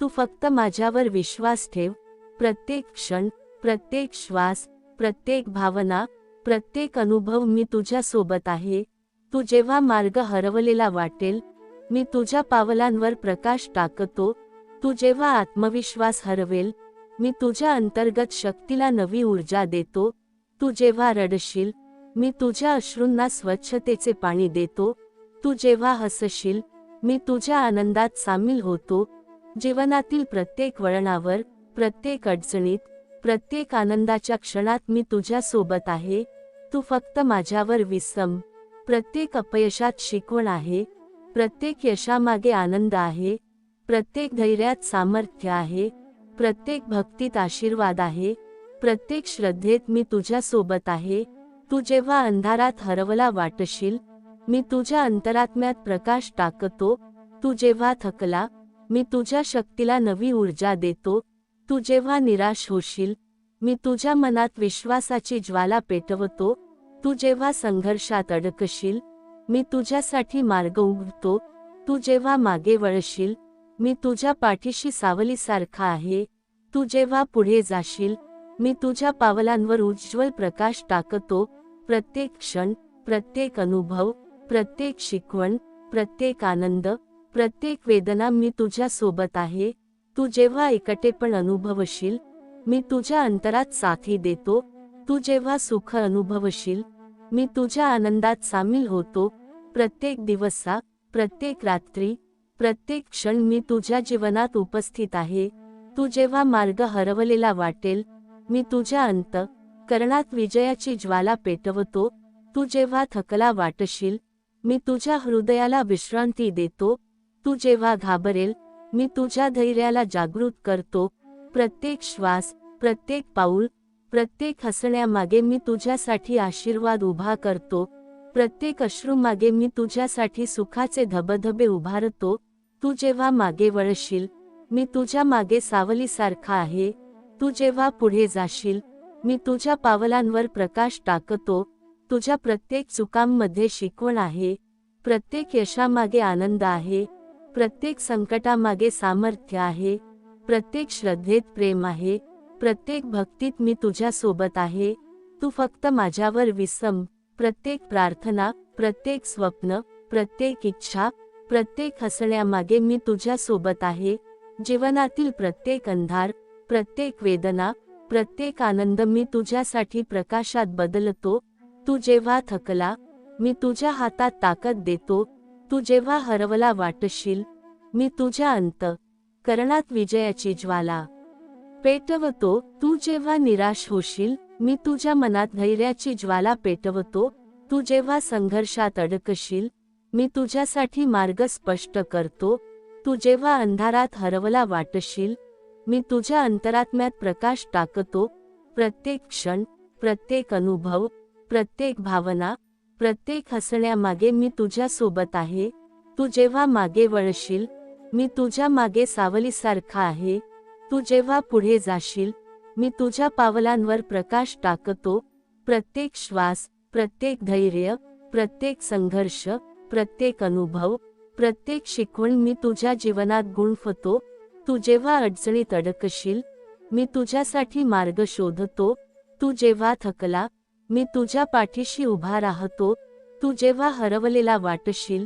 तू फक्त माझ्यावर विश्वास ठेव. प्रत्येक क्षण, प्रत्येक श्वास, प्रत्येक भावना, प्रत्येक अनुभव मी तुझ्या सोबत आहे. तू जेव्हा मार्ग हरवलेला वाटेल, मी तुझ्या पावलांवर प्रकाश टाकतो. तू जेव्हा आत्मविश्वास हरवेल, मी तुझ्या अंतर्गत शक्तीला नवी ऊर्जा देतो. तू जेव्हा रडशील, मी तुझ्या अश्रूंना स्वच्छतेचे पाणी देतो. तू जेव्हा हसशील, मी तुझ्या आनंदात सामील होतो. जीवनातील प्रत्येक वळणावर, प्रत्येक अडचणीत, प्रत्येक आनंदाच्या क्षणात मी तुझ्या सोबत आहे. तू फक्त माझ्यावर विसंब. प्रत्येक अपयशात शिकवण आहे. प्रत्येक यशामागे आनंद आहे. प्रत्येक धैर्यात सामर्थ्य आहे. प्रत्येक भक्तीत आशीर्वाद आहे, प्रत्येक श्रद्धेत मी तुझ्या सोबत आहे. तू जेव्हा अंधारात हरवला वाटशील, मी तुझ्या अंतरात्म्यात प्रकाश टाकतो. तू जेव्हा थकला, मी तुझ्या शक्तीला नवी ऊर्जा देतो. तू जेव्हा निराश होशील, मी तुझ्या मनात विश्वासाची ज्वाला पेटवतो. तू जेव्हा संघर्षात अडकशील, मी तुझ्यासाठी मार्ग उघडतो. तू जेव्हा मागे वळशील, मी तुझ्या पाठीशी सावलीसारखा आहे. तू जेव्हा पुढे जाशील, मी तुझ्या पावलांवर उज्ज्वल प्रकाश टाकतो. प्रत्येक क्षण, प्रत्येक अनुभव, प्रत्येक शिकवण, प्रत्येक आनंद, प्रत्येक वेदना मी तुझ्या सोबत आहे. तू जेव्हा एकटेपण अनुभवशील, मी तुझ्या अंतरात साथी देतो. तू जेव्हा सुख अनुभवशील, मी तुझ्या आनंदात सामील होतो. प्रत्येक दिवसा, प्रत्येक रात्री, प्रत्येक क्षण मी तुझ्या जीवनात उपस्थित आहे. तू जेव्हा मार्ग हरवलेला वाटेल, मी तुझ्या अंतःकरणात विजयाची ज्वाला पेटवतो. तू जेव्हा थकला वाटशील, मी तुझ्या हृदयाला विश्रांती देतो. तू जेव्हा घाबरेल, मी तुझ्या धैर्याला जागृत करतो. प्रत्येक श्वास, प्रत्येक पाऊल, प्रत्येक हसण्यामागे मी तुझ्यासाठी आशीर्वाद उभा करतो. प्रत्येक अश्रूमागे मी तुझ्यासाठी सुखाचे धबधबे उभारतो. तू जेव्हा मागे वळशील, मी तुझ्या मागे सावलीसारखा आहे. तू जेव्हा पुढे जाशील, मी तुझ्या पावलांवर प्रकाश टाकतो. तुझ्या प्रत्येक चुकांमध्ये शिकवण आहे, प्रत्येक यशामागे आनंद आहे, प्रत्येक संकटामागे सामर्थ्य आहे, प्रत्येक श्रद्धेत प्रेम आहे, प्रत्येक भक्तीत मी तुझ्या सोबत आहे. तू फक्त माझ्यावर विसम. प्रत्येक प्रार्थना, प्रत्येक स्वप्न, प्रत्येक इच्छा, प्रत्येक हसण्यामागे मी तुझ्या सोबत आहे. जीवनातील प्रत्येक अंधार, प्रत्येक वेदना, प्रत्येक आनंद मी तुझ्यासाठी प्रकाशात बदलतो. तू जेव्हा थकला, मी तुझ्या हातात ताकद देतो. तू जेव्हा हरवला वाटशील, मी तुझ्या अंतःकरणात विजयाची ज्वाला पेटवतो. तू जेव्हा निराश होशील, मी तुझ्या मनात धैर्याची ज्वाला पेटवतो. तू जेव्हा संघर्षात अडकशील, मी तुझ्यासाठी मार्ग स्पष्ट करतो. तू जेव्हा अंधारात हरवला वाटशील, मी तुझ्या अंतरात्म्यात प्रकाश टाकतो. प्रत्येक क्षण, प्रत्येक अनुभव, प्रत्येक भावना, प्रत्येक हसण्यामागे मी तुझ्या सोबत आहे. तू जेव्हा मागे वळशील, मी तुझ्या मागे सावलीसारखा आहे. तू जेव्हा पुढे जाशील, मी तुझ्या पावलांवर प्रकाश टाकतो. प्रत्येक श्वास, प्रत्येक धैर्य, प्रत्येक संघर्ष, प्रत्येक अनुभव, प्रत्येक शिकवण मी तुझ्या जीवनात गुंफतो. तू जेव्हा अडचणीत अडकशील, मी तुझ्यासाठी मार्ग शोधतो. तू जेव्हा थकला, मी तुझ्या पाठीशी उभा राहतो. तू जेव्हा हरवलेला वाटशील,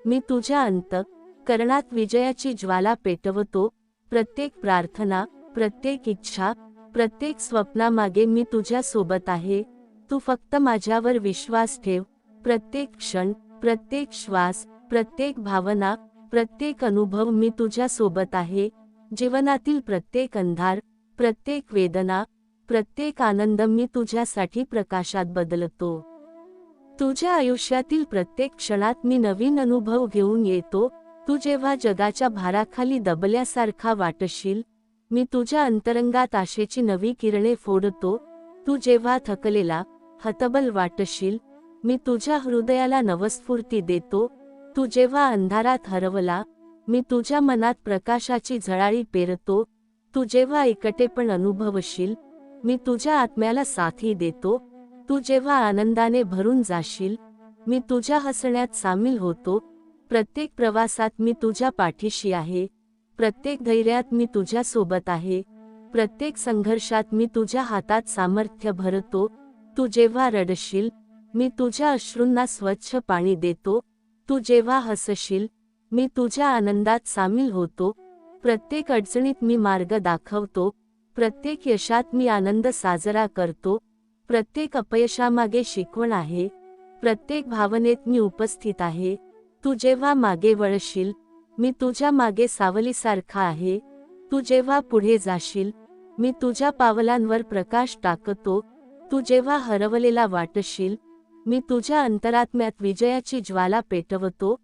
मी तुझ्या अंतःकरणात विजयाची ज्वाला पेटवतो. प्रत्येक प्रार्थना, प्रत्येक इच्छा, प्रत्येक स्वप्नामागे मी तुझ्या सोबत आहे. तू फक्त माझ्यावर विश्वास ठेव. प्रत्येक क्षण, प्रत्येक श्वास, प्रत्येक भावना, प्रत्येक अनुभव मी तुझ्या सोबत आहे. जीवनातील प्रत्येक अंधार, प्रत्येक वेदना, प्रत्येक आनंद मी तुझ्यासाठी प्रकाशात बदलतो. तुझ्या आयुष्यातील प्रत्येक क्षणात मी नवीन अनुभव घेऊन येतो. तू जेव्हा जगाच्या भाराखाली दबल्यासारखा वाटशील, मी तुझ्या अंतरंगात आशेची नवी किरणे फोडतो. तू जेव्हा थकलेला, हतबल वाटशील, मी तुझ्या हृदयाला नवस्फूर्ती देतो. तू जेव्हा अंधारात हरवला, मी तुझ्या मनात प्रकाशाची झळाळी पेरतो. तू जेव्हा एकटेपण अनुभवशील, मी तुझ्या आत्म्याला साथी देतो. तू जेव्हा आनंदाने भरून जाशील, मी तुझ्या हसण्यात सामील होतो. प्रत्येक प्रवासात मी तुझ्या पाठीशी आहे. प्रत्येक धैर्यात मी तुझ्या सोबत आहे. प्रत्येक संघर्षात मी तुझ्या हातात सामर्थ्य भरतो. तू जेव्हा रडशील, मी तुझ्या अश्रूंना स्वच्छ पाणी देतो. तू जेव्हा हसशील, मी तुझ्या आनंदात सामील होतो. प्रत्येक अडचणीत मी मार्ग दाखवतो. प्रत्येक यशात मी आनंद साजरा करतो. प्रत्येक अपयशामागे शिकवण आहे. प्रत्येक भावनेत मी उपस्थित आहे. तू जेव्हा मागे वळशील, मी तुझ्या मागे सावलीसारखा आहे. तू जेव्हा पुढे जाशील, मी तुझ्या पावलांवर प्रकाश टाकतो. तू जेव्हा हरवलेला वाटशील, मी तुझ्या अंतरात्म्यात विजयाची ज्वाला पेटवतो.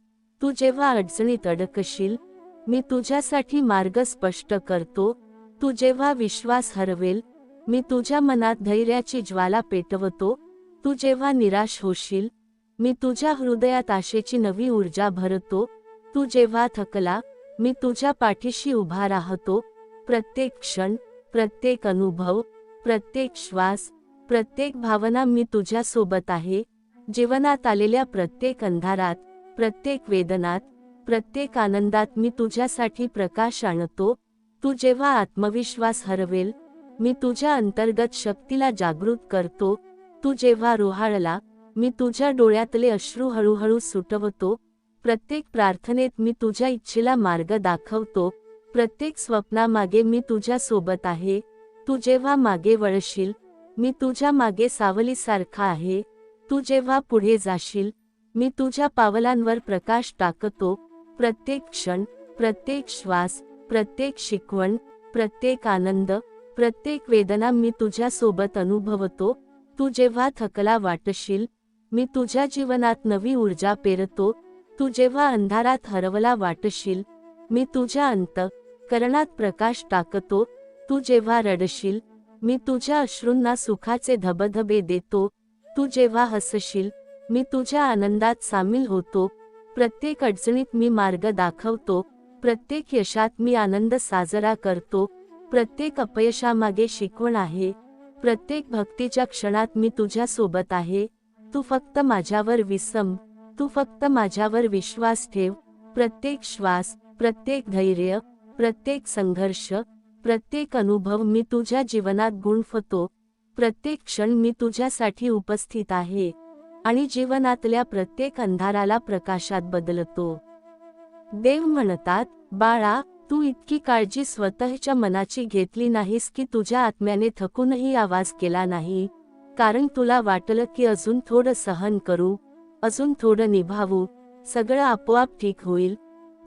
तू जेव्हा अडचणीत अडकशील, मी तुझ्यासाठी मार्ग स्पष्ट करतो. तू जेव्हा विश्वास हरवेल, मी तुझ्या मनात धैर्याची ज्वाला पेटवतो. तू जेव्हा निराश होशील, मी तुझ्या हृदयात आशेची नवी ऊर्जा भरतो. तू जेव्हा थकला, मी तुझ्या पाठीशी उभा राहतो. प्रत्येक क्षण, प्रत्येक अनुभव, प्रत्येक श्वास, प्रत्येक भावना मी तुझ्या सोबत आहे. जीवनात आलेल्या प्रत्येक अंधारात, प्रत्येक वेदनात, प्रत्येक आनंदात मी तुझ्यासाठी प्रकाश आणतो. तू जेव्हा आत्मविश्वास हरवेल, मी तुझ्या अंतर्गत शक्तीला जागृत करतो. तू जेव्हा रोहाळला, मी तुझ्या डोळ्यातले अश्रू हळूहळू सुटवतो. प्रत्येक प्रार्थनेत मी तुझ्या इच्छेला मार्ग दाखवतो. प्रत्येक स्वप्नामागे मी तुझ्या सोबत आहे. तू जेव्हा मागे वळशील, मी तुझ्या मागे सावलीसारखा आहे. तू जेव्हा पुढे जाशील, मी तुझ्या पावलांवर प्रकाश टाकतो. प्रत्येक क्षण, प्रत्येक श्वास, प्रत्येक शिकवण, प्रत्येक आनंद, प्रत्येक वेदना मी तुझ्या सोबत अनुभवतो. तू जेव्हा थकला वाटशील, मी तुझ्या जीवनात नवी ऊर्जा पेरतो. तू जेव्हा अंधारात हरवला वाटशील, मी तुझ्या अंतःकरणात प्रकाश टाकतो. तू जेव्हा रडशील, मी तुझ्या अश्रूंना सुखाचे धबधबे देतो. तू जेव्हा हसशील, मी तुझ्या आनंदात सामील होतो. प्रत्येक अडचणीत मी मार्ग दाखवतो. प्रत्येक यशात मी आनंद साजरा करतो. प्रत्येक अपयशामागे शिकवण आहे. प्रत्येक भक्तीच्या क्षणात मी तुझ्या सोबत आहे. तू फक्त माझ्यावर तू फक्त माझ्यावर विश्वास ठेव. प्रत्येक श्वास, प्रत्येक धैर्य, प्रत्येक संघर्ष, प्रत्येक अनुभव मी तुझ्या जीवनात गुंफतो. प्रत्येक क्षण मी तुझ्यासाठी उपस्थित आहे आणि जीवनातल्या प्रत्येक अंधाराला प्रकाशात बदलतो. देव म्हणतात, बाळा, तू इतकी काळजी स्वतःच्या मनाची घेतली नाहीस की तुझ्या आत्म्याने थकूनही आवाज केला नाही. कारण तुला वाटलं की अजून थोडं सहन करू, अजून थोडं निभावू, सगळं आपोआप ठीक होईल.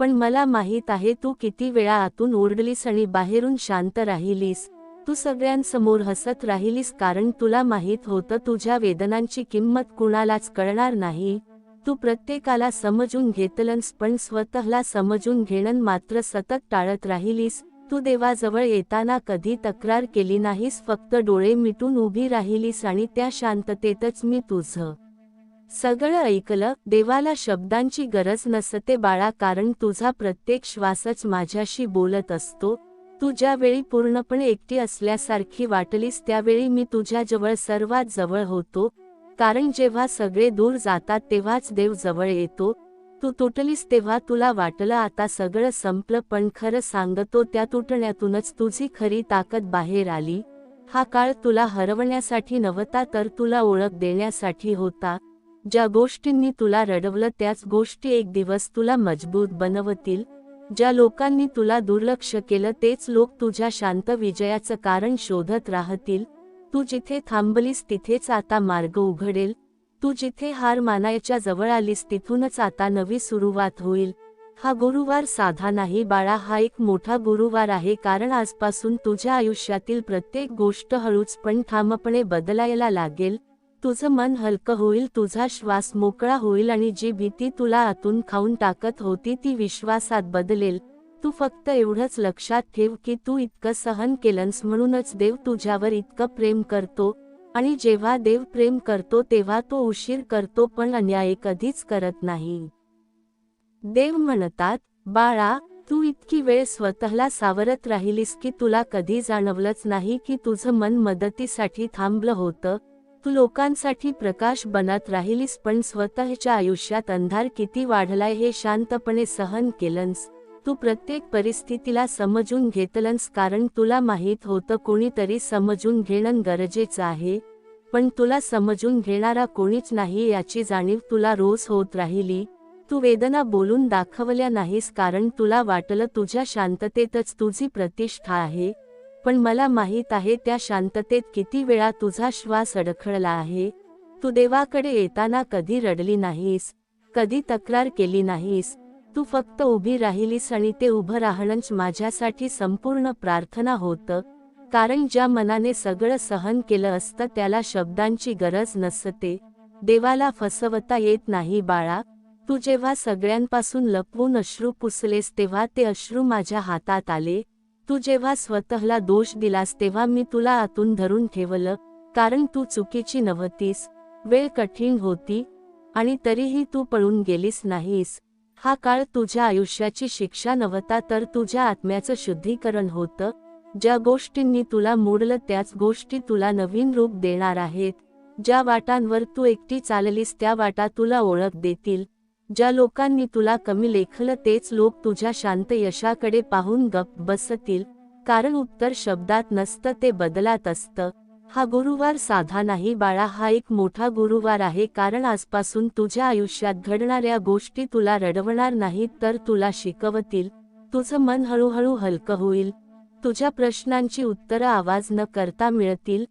पण मला माहीत आहे तू किती वेळा आतून ओरडलीस आणि बाहेरून शांत राहिलीस. तू सगळ्यांसमोर हसत राहिलीस कारण तुला माहीत होतं तुझ्या वेदनांची किंमत कुणालाच कळणार नाही. तू प्रत्येकाला समजून घेतलंस पण स्वतःला समजून घेणं मात्र सतत टाळत राहिलीस. तू देवाजवळ येताना कधी तक्रार केली नाहीस, फक्त डोळे मिटून उभी राहिलीस आणि त्या शांततेतच मी तुझं सगळं ऐकलं. देवाला शब्दांची गरज नसते बाळा, कारण तुझा प्रत्येक श्वासच माझ्याशी बोलत असतो. तू ज्यावेळी पूर्णपणे एकटी असल्यासारखी वाटलीस त्यावेळी मी तुझ्याजवळ सर्वात जवळ होतो. कारण जेव्हा सगळे दूर जातात तेव्हाच देव जवळ येतो. तू तुटलीस तेव्हा तुला वाटलं आता सगळं संपलं, पण खरं सांगतो त्या तुटण्यातूनच तुझी खरी ताकद बाहेर आली. हा काळ तुला हरवण्यासाठी नव्हता तर तुला ओळख देण्यासाठी होता. ज्या गोष्टींनी तुला रडवलं त्याच गोष्टी एक दिवस तुला मजबूत बनवतील. ज्या लोकांनी तुला दुर्लक्ष केलं तेच लोक तुझ्या शांत विजयाचं कारण शोधत राहतील. तू जिथे थांबलीस तिथेच आता मार्ग उघडेल. तू जिथे हार मानायच्या जवळ आलीस तिथूनच आता नवी सुरुवात होईल. हा गुरुवार साधा नाही बाळा, हा एक मोठा गुरुवार आहे, कारण आजपासून तुझ्या आयुष्यातील प्रत्येक गोष्ट हळूच पण ठामपणे बदलायला लागेल. तुझं मन हलकं होईल, तुझा श्वास मोकळा होईल आणि जी भीती तुला आतून खाऊन टाकत होती ती विश्वासात बदलेल. तू फक्त एवढंच लक्षात ठेव की तू इतकं सहन केलंस म्हणूनच देव तुझ्यावर इतकं प्रेम करतो. आणि जेव्हा देव प्रेम करतो तेव्हा तो उशीर करतो पण अन्याय कधीच करत नाही. देव म्हणतात, बाळा, तू इतकी वेळ स्वतःला सावरत राहिलीस की तुला कधी जाणवलंच नाही की तुझं मन मदतीसाठी थांबलं होतं. तू लोकांसाठी प्रकाश बनत राहिलीस पण स्वतःच्या आयुष्यात अंधार किती वाढलाय हे शांतपणे सहन केलंस. तू प्रत्येक परिस्थितीला समजून घेतलंस कारण तुला माहीत होतं कोणीतरी समजून घेणं गरजेचं आहे. पण तुला समजून घेणारा कोणीच नाही याची जाणीव तुला रोज होत राहिली. तू वेदना बोलून दाखवल्या नाहीस कारण तुला वाटलं तुझ्या शांततेतच तुझी प्रतिष्ठा आहे. पण मला माहीत आहे त्या शांततेत किती वेळा तुझा श्वास अडखळला आहे. तू देवाकडे येताना कधी रडली नाहीस, कधी तक्रार केली नाहीस. तू फक्त उभी राहिलीस आणि ते उभं राहणंच माझ्यासाठी संपूर्ण प्रार्थना होतं. कारण ज्या मनाने सगळं सहन केलं असतं त्याला शब्दांची गरज नसते. देवाला फसवता येत नाही बाळा. तू जेव्हा सगळ्यांपासून लपवून अश्रू पुसलेस तेव्हा ते अश्रू माझ्या हातात आले. तू जेव्हा स्वतःला दोष दिलास तेव्हा मी तुला आतून धरून ठेवलं, कारण तू चुकीची नव्हतीस. वेळ कठीण होती आणि तरीही तू पळून गेलीस नाहीस. हा काळ तुझ्या आयुष्याची शिक्षा नव्हता, तर तुझ्या आत्म्याचं शुद्धीकरण होतं. ज्या गोष्टींनी तुला मोडलं त्याच गोष्टी तुला नवीन रूप देणार आहेत. ज्या वाटांवर तू एकटी चाललीस त्या वाटा तुला ओळख देतील. ज्या लोकांनी तुला कमी लेखलं तेच लोक तुझ्या शांत यशाकडे पाहून गप्प बसतील, कारण उत्तर शब्दात नसतं, ते बदलात असतं. हा गुरुवार साधा नाही बाळा, हा एक मोठा गुरुवार आहे, कारण आजपासून तुझ्या आयुष्यात घडणाऱ्या गोष्टी तुला रडवणार नाहीत, तर तुला शिकवतील. तुझं मन हळूहळू हलकं होईल. तुझ्या प्रश्नांची उत्तरं आवाज न करता मिळतील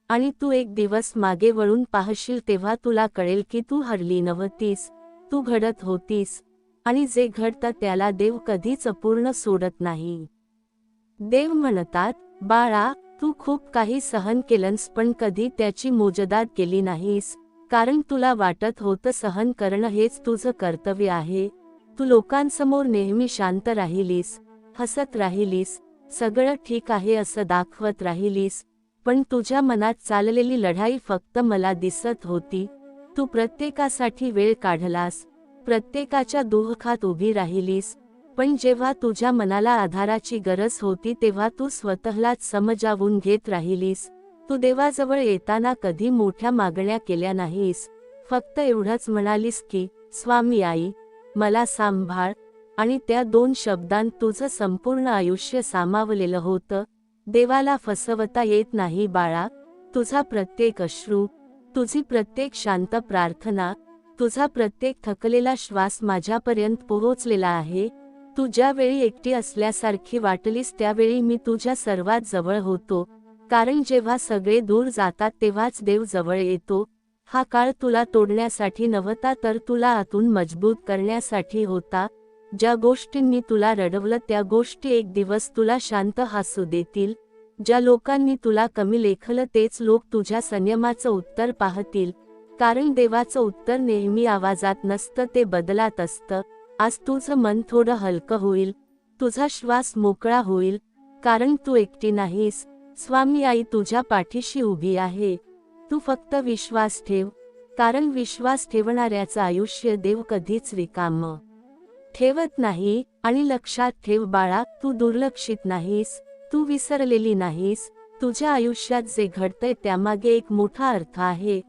आणि तू एक दिवस मागे वळून पाहशील तेव्हा तुला कळेल की तू हरली नव्हतीस, तू घडत होतीस. आणि जे घडतं त्याला देव कधीच अपूर्ण सोडत नाही. देव म्हणतात, बाळा, तू खूप काही सहन केलंस पण कधी त्याची मोजदाद केली नाहीस, कारण तुला वाटत होतं सहन करणं हेच तुझं कर्तव्य आहे. तू लोकांसमोर नेहमी शांत राहिलीस, हसत राहिलीस, सगळं ठीक आहे असं दाखवत राहिलीस, पण तुझ्या मनात चाललेली लढाई फक्त मला दिसत होती. तू प्रत्येकासाठी वेळ काढलास, प्रत्येकाच्या दुःखात उभी राहिलीस, पण जेव्हा तुझ्या मनाला आधाराची गरज होती तेव्हा तू स्वतःलाच समजावून घेत राहिलीस. तू देवाजवळ येताना कधी मोठ्या मागण्या केल्या नाहीस, फक्त एवढंच म्हणालीस की, स्वामी आई, मला सांभाळ, आणि त्या 2 शब्दांत तुझं संपूर्ण आयुष्य सामावलेलं होतं. देवाला फसवता येत नाही बाळा. तुझा प्रत्येक अश्रू, तुझी प्रत्येक शांत प्रार्थना, तुझा प्रत्येक थकलेला श्वास माझ्यापर्यंत पोहोचलेला आहे. तू ज्यावेळी एकटी असल्यासारखी वाटलीस त्यावेळी मी तुझ्या सर्वात जवळ होतो, कारण जेव्हा सगळे दूर जातात तेव्हाच देव जवळ येतो. हा काळ तुला तोडण्यासाठी नव्हता, तर तुला आतून मजबूत करण्यासाठी होता. ज्या गोष्टींनी तुला रडवलं त्या गोष्टी एक दिवस तुला शांत हसू देतील. ज्या लोकांनी तुला कमी लेखलं तेच लोक तुझ्या संयमाचं उत्तर पाहतील, कारण देवाचं उत्तर नेहमी आवाजात नसतं, ते बदलात असतं. आज तुझं मन थोडं हलकं होईल, तुझा श्वास मोकळा होईल, कारण तू एकटी नाहीस. स्वामी आई तुझ्या पाठीशी उभी आहे. तू फक्त विश्वास ठेव, कारण विश्वास ठेवणाऱ्याचं आयुष्य देव कधीच रिकामं ठेवत नाही. आणि लक्षात ठेव बाळा, तू दुर्लक्षित नाहीस, तू विसरलेली नाहीस. तुझ्या आयुष्यात जे घडतंय त्यामागे एक मोठा अर्थ आहे,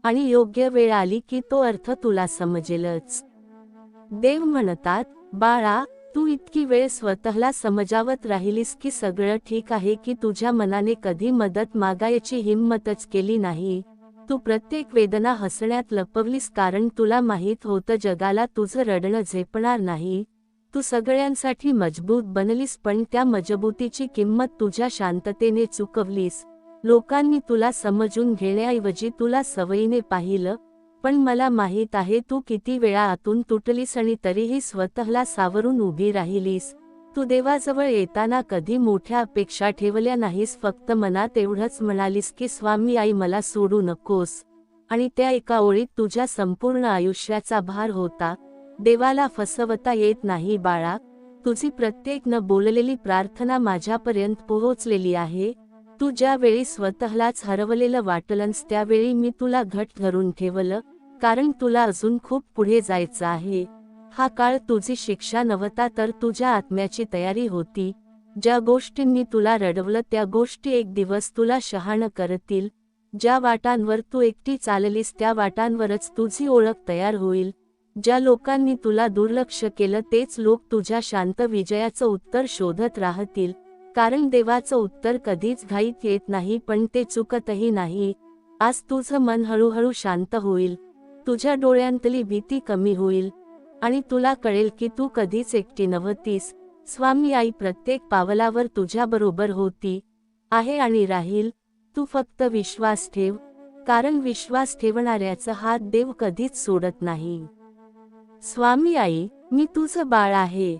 आणि योग्य वेळ आली की तो अर्थ तुला समजेलच. देव म्हणतात, बाळा, तू इतकी वेळ स्वतःला समजावत राहिलीस की सगळं ठीक आहे, की तुझ्या मनाने कधी मदत मागायची हिम्मतच केली नाही. तू प्रत्येक वेदना हसण्यात लपवलीस, कारण तुला माहीत होतं जगाला तुझं रडणं झेपणार नाही. तू सगळ्यांसाठी मजबूत बनलीस, पण त्या मजबूतीची किंमत तुझ्या शांततेने चुकवलीस. लोकांनी तुला समजून घेण्याऐवजी तुला सवयीने पाहिलं, पण मला माहीत आहे तू किती वेळा आतून तुटलीस आणि तरीही स्वतःला सावरून उभी राहिलीस. तू देवाजवळ येताना कधी मोठ्या अपेक्षा ठेवल्या नाहीस, फक्त मनात एवढंच म्हणालीस की स्वामी आई मला सोडू नकोस, आणि त्या एका ओळीत तुझ्या संपूर्ण आयुष्याचा भार होता. देवाला फसवता येत नाही बाळा. तुझी प्रत्येक न बोललेली प्रार्थना माझ्यापर्यंत पोहोचलेली आहे. तू ज्यावेळी स्वतःलाच हरवलेलं वाटलंस त्यावेळी मी तुला घट्ट धरून ठेवलं, कारण तुला अजून खूप पुढे जायचं आहे. हा काळ तुझी शिक्षा नव्हता, तर तुझ्या आत्म्याची तयारी होती. ज्या गोष्टींनी तुला रडवलं त्या गोष्टी एक दिवस तुला शहाणं करतील. ज्या वाटांवर तू एकटी चाललीस त्या वाटांवरच तुझी ओळख तयार होईल. ज्या लोकांनी तुला दुर्लक्ष केलं तेच लोक तुझ्या शांत विजयाचं उत्तर शोधत राहतील, कारण देवाचं उत्तर कधीच घाईत येत नाही, पण ते चुकतही नाही. आज तुझं मन हळूहळू शांत होईल, तुझ्या डोळ्यांतली भीती कमी होईल, आणि तुला कळेल की तू कधीच एकटी नव्हतीस. स्वामी आई प्रत्येक पावलावर तुझ्याबरोबर होती, आहे आणि राहील. तू फक्त विश्वास ठेव, कारण विश्वास ठेवणाऱ्याचा हात देव कधीच सोडत नाही. स्वामी आई, मी तुझं बाळ आहे,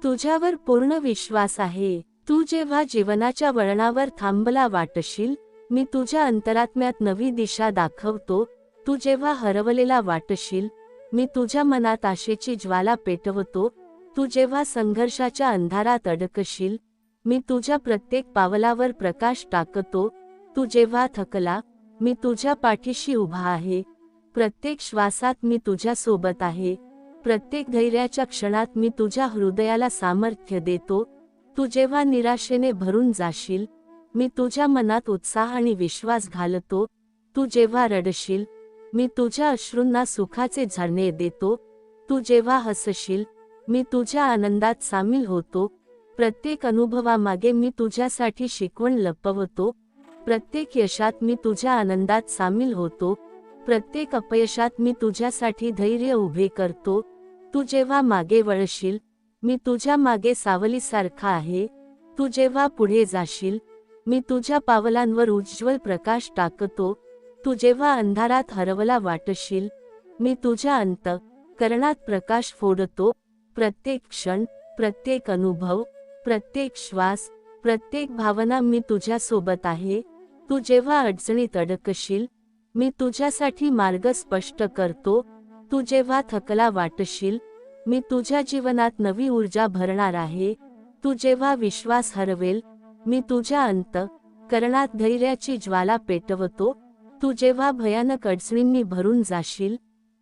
तुझ्यावर पूर्ण विश्वास आहे. तू जेव्हा जीवनाच्या वळणावर थांबला वाटशील, मी तुझ्या अंतरात्म्यात नवी दिशा दाखवतो. तू जेव्हा हरवलेला वाटशील, मी तुझ्या मनात आशेची ज्वाला पेटवतो. तू जेव्हा संघर्षाच्या अंधारात अडकशील, मी तुझ्या प्रत्येक पावलावर प्रकाश टाकतो. तू जेव्हा थकला, मी तुझ्या पाठीशी उभा आहे. प्रत्येक श्वासात मी तुझ्या सोबत आहे. प्रत्येक धैर्याच्या क्षणात मी तुझ्या हृदयाला सामर्थ्य देतो. तू जेव्हा निराशेने भरून जाशील, मी तुझ्या मनात उत्साह आणि विश्वास घालतो. तू जेव्हा रडशील, मी तुझ्या अश्रूंना सुखाचे झरणे देतो. तू जेव्हा हसशील, मी तुझ्या आनंदात सामील होतो. प्रत्येक अनुभवामागे मी तुझ्यासाठी शिकवण लपवतो. प्रत्येक यशात मी तुझ्या आनंदात सामील होतो. प्रत्येक अपयशात मी तुझ्यासाठी धैर्य उभे करतो. तू जेव्हा मागे वळशील, मी तुझ्या मागे सावलीसारखा आहे. तू जेव्हा पुढे जाशील, मी तुझ्या पावलांवर उज्ज्वल प्रकाश टाकतो. तू जेव्हा अंधारात हरवला वाटशील, मी तुझ्या अंतःकरणात प्रकाश फोडतो. प्रत्येक क्षण, प्रत्येक अनुभव, प्रत्येक श्वास, प्रत्येक भावना मी तुझ्यासोबत आहे. तू जेव्हा अडचणीत अडकशील, मी तुझ्यासाठी मार्ग स्पष्ट करतो. तू जेव्हा थकला वाटशील, मी तुझ्या जीवनात नवी ऊर्जा भरणार आहे. तू जेव्हा विश्वास हरवेल, मी तुझ्या अंतःकरणात धैर्याची ज्वाला पेटवतो. तू जेव्हा भयानक अडचणींनी भरून जाशील,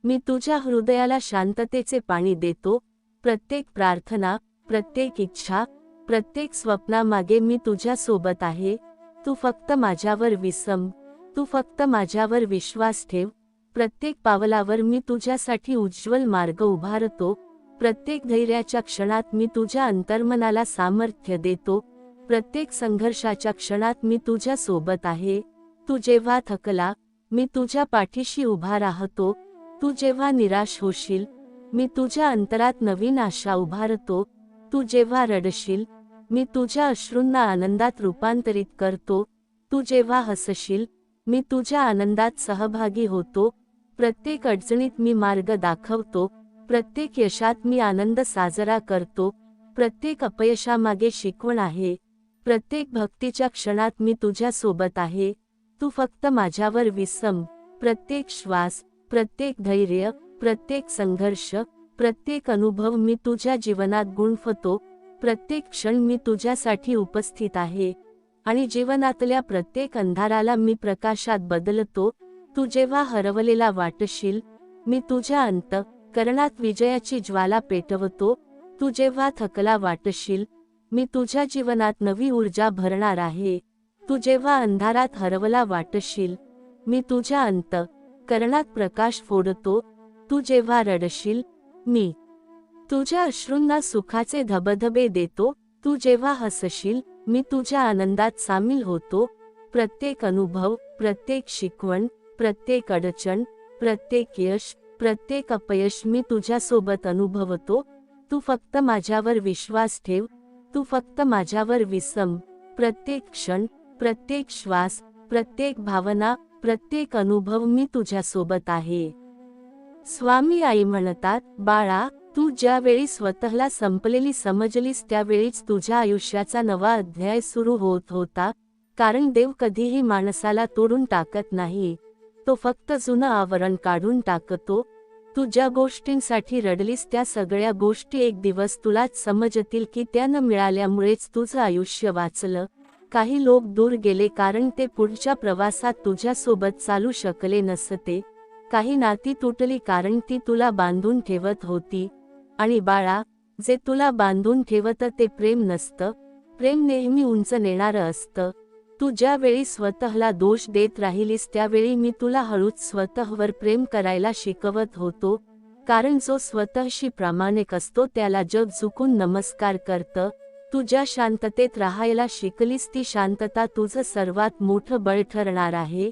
मी तुझ्या हृदयाला शांततेचे पाणी देतो. प्रत्येक प्रार्थना, प्रत्येक इच्छा, प्रत्येक स्वप्नामागे मी तुझ्या सोबत आहे. तू फक्त माझ्यावर तू फक्त माझ्यावर विश्वास ठेव. प्रत्येक पावलावर मी तुझ्यासाठी उज्ज्वल मार्ग उभारतो. प्रत्येक धैर्याच्या क्षणात मी तुझ्या अंतर्मनाला सामर्थ्य देतो. प्रत्येक संघर्षाच्या क्षणात मी तुझ्या सोबत आहे. तू जेव्हा थकला, मी तुझ्या पाठीशी उभा राहतो. तू जेव्हा निराश होशील, मी तुझ्या अंतरात नवीन आशा उभारतो. तू जेव्हा रडशील, मी तुझ्या अश्रूंना आनंदात रूपांतरित करतो. तू जेव्हा हसशील, मी तुझ्या आनंदात सहभागी होतो. प्रत्येक अडचणीत मी मार्ग दाखवतो. प्रत्येक यशात मी आनंद साजरा करतो. प्रत्येक अपयशामागे शिकवण आहे. प्रत्येक भक्तीच्या क्षणात मी तुझ्या सोबत आहे. तू फक्त माझ्यावर प्रत्येक श्वास, प्रत्येक धैर्य, प्रत्येक संघर्ष, प्रत्येक अनुभव मी तुझ्या जीवनात गुंफतो. प्रत्येक क्षण मी तुझ्यासाठी उपस्थित आहे. आणि जीवनातल्या प्रत्येक अंधाराला मी प्रकाशात बदलतो. तू जेव्हा हरवलेला वाटशील, मी तुझ्या अंतःकरणात विजयाची ज्वाला पेटवतो. तू जेव्हा थकला वाटशील, मी तुझ्या जीवनात नवी ऊर्जा भरणार आहे. तू जेव्हा अंधारात हरवला वाटशील, मी तुझ्या अंतःकरणात प्रकाश फोडतो. तू जेव्हा रडशील, मी तुझ्या अश्रूंना सुखाचे धबधबे देतो. तू जेव्हा हसशील, मी तुझ्या आनंदात सामील होतो. प्रत्येक अनुभव, प्रत्येक शिकवण, प्रत्येक अडचण, प्रत्येक यश, प्रत्येक अपयश मी तुझ्यासोबत अनुभवतो. तू फक्त माझ्यावर विश्वास ठेव. तू फक्त माझ्यावर प्रत्येक क्षण, प्रत्येक श्वास, प्रत्येक भावना, प्रत्येक अनुभव मी तुझ्यासोबत आहे. स्वामी आई म्हणतात, बाळा, तू ज्यावेळी स्वतःला संपलेली समजलीस त्यावेळीच तुझ्या आयुष्याचा नवा अध्याय सुरू होत होता. कारण देव कधीही माणसाला तोडून टाकत नाही, तो फक्त जुनं आवरण काढून टाकतो. तू ज्या गोष्टींसाठी रडलीस त्या सगळ्या गोष्टी एक दिवस तुलाच समजतील की त्या न मिळाल्यामुळेच तुझं आयुष्य वाचलं. काही लोक दूर गेले कारण ते पुढच्या प्रवासात तुझ्यासोबत चालू शकले नसते. काही नाती तुटली कारण ती तुला बांधून ठेवत होती. आणि बाळा, जे तुला बांधून ठेवतं ते प्रेम नसतं. प्रेम नेहमी उंच नेणारं असतं. तू ज्यावेळी स्वतःला दोष देत राहिलीस त्यावेळी मी तुला हळूच स्वतःवर प्रेम करायला शिकवत होतो. कारण जो स्वतःशी प्रामाणिक असतो त्याला जग झुकून नमस्कार करतं. तू ज्या शांततेत राहायला शिकलीस ती शांतता तुझं सर्वात मोठं बळ ठरणार आहे.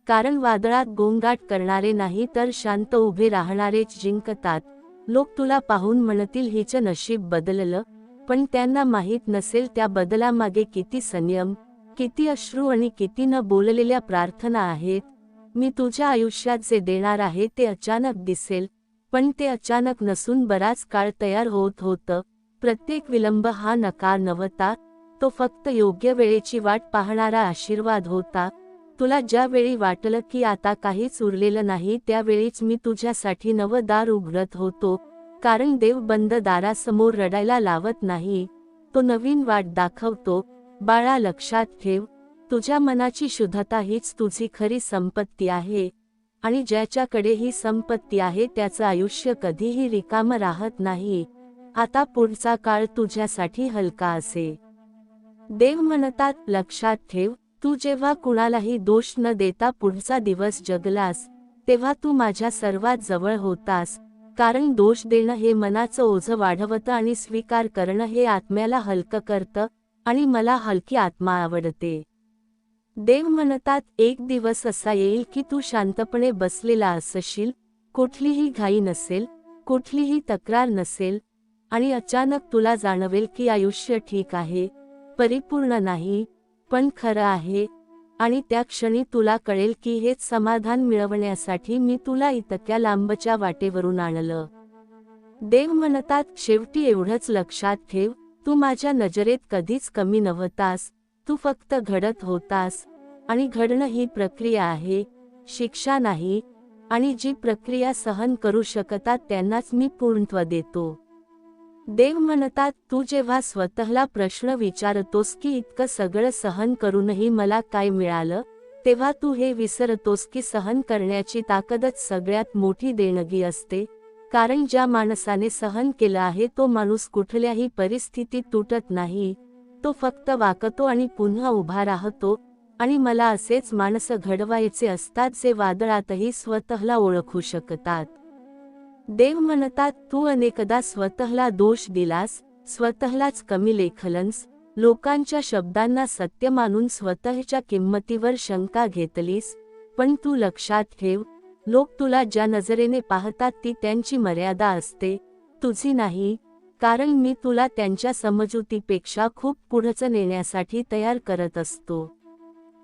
कारण वादळात गोंगाट करणारे नाही तर शांत उभे राहणारेच जिंकतात. लोक तुला पाहून म्हणतील हिचं नशीब बदललं, पण त्यांना माहीत नसेल त्या बदलामागे किती संयम, किती अश्रू आणि किती न बोललेल्या प्रार्थना आहेत. मी तुझ्या आयुष्यात जे देणार आहे ते अचानक दिसेल, पण ते अचानक नसून बराच काळ तयार होत होतं. प्रत्येक विलंब हा नकार नव्हता, तो फक्त योग्य वेळेची वाट पाहणारा आशीर्वाद होता. तुला ज्यावेळी वाटलं की आता काहीच उरलेलं नाही त्यावेळीच मी तुझ्यासाठी नवं दार उघडत होतो. कारण देव बंद दारासमोर रडायला लावत नाही, तो नवीन वाट दाखवतो. बाळा, लक्षात ठेव, तुझ्या मनाची शुद्धता हीच तुझी खरी संपत्ती आहे, आणि ज्याच्याकडे ही संपत्ती आहे त्याचं आयुष्य कधीही रिकामं राहत नाही. आता पुढचा काळ तुझ्यासाठी हलका असे. देव म्हणतात, लक्षात ठेव, तू जेव्हा कुणालाही दोष न देता पुढचा दिवस जगलास, तेव्हा तू माझ्या सर्वात जवळ होतास. कारण दोष देणं हे मनाचं ओझं वाढवतं आणि स्वीकार करणं हे आत्म्याला हलकं करतं, आणि मला हलकी आत्मा आवडते. देव म्हणतात, एक दिवस असा येईल की तू शांतपणे बसलेला असशील, कुठलीही घाई नसेल, कुठलीही तक्रार नसेल, आणि अचानक तुला जाणवेल की आयुष्य ठीक आहे, परिपूर्ण नाही, पण खरं आहे. आणि त्या क्षणी तुला कळेल की हेच समाधान मिळवण्यासाठी मी तुला इतक्या लांबच्या वाटेवरून आणलं. देव म्हणतात, शेवटी एवढंच लक्षात ठेव, तू माझ्या नजरेत कधीच कमी नव्हतास, तू फक्त घडत होतास. आणि घडणं ही प्रक्रिया आहे, शिक्षा नाही. आणि जी प्रक्रिया सहन करू शकतात त्यांनाच मी पूर्णत्व देतो. देव म्हणतात, तू जेव्हा स्वतःला प्रश्न विचारतोस की इतकं सगळं सहन करूनही मला काय मिळालं, तेव्हा तू हे विसरतोस की सहन करण्याची ताकदच सगळ्यात मोठी देणगी असते. कारण ज्या माणसाने सहन केलं आहे तो माणूस कुठल्याही परिस्थितीत तुटत नाही, तो फक्त वाकतो आणि पुन्हा उभा राहतो. आणि मला असेच माणसं घडवायचे असतात जे वादळातही स्वतःला ओळखू शकतात. देव म्हणतात, तू अनेकदा स्वतःला दोष दिलास, स्वतःलाच कमी लेखलंस, लोकांच्या शब्दांना सत्य मानून स्वतःच्या किंमतीवर शंका घेतलीस. पण तू लक्षात ठेव, लोक तुला ज्या नजरेने पाहतात ती त्यांची मर्यादा असते, तुझी नाही. कारण मी तुला त्यांच्या समजुतीपेक्षा खूप पुढचं नेण्यासाठी तयार करत असतो.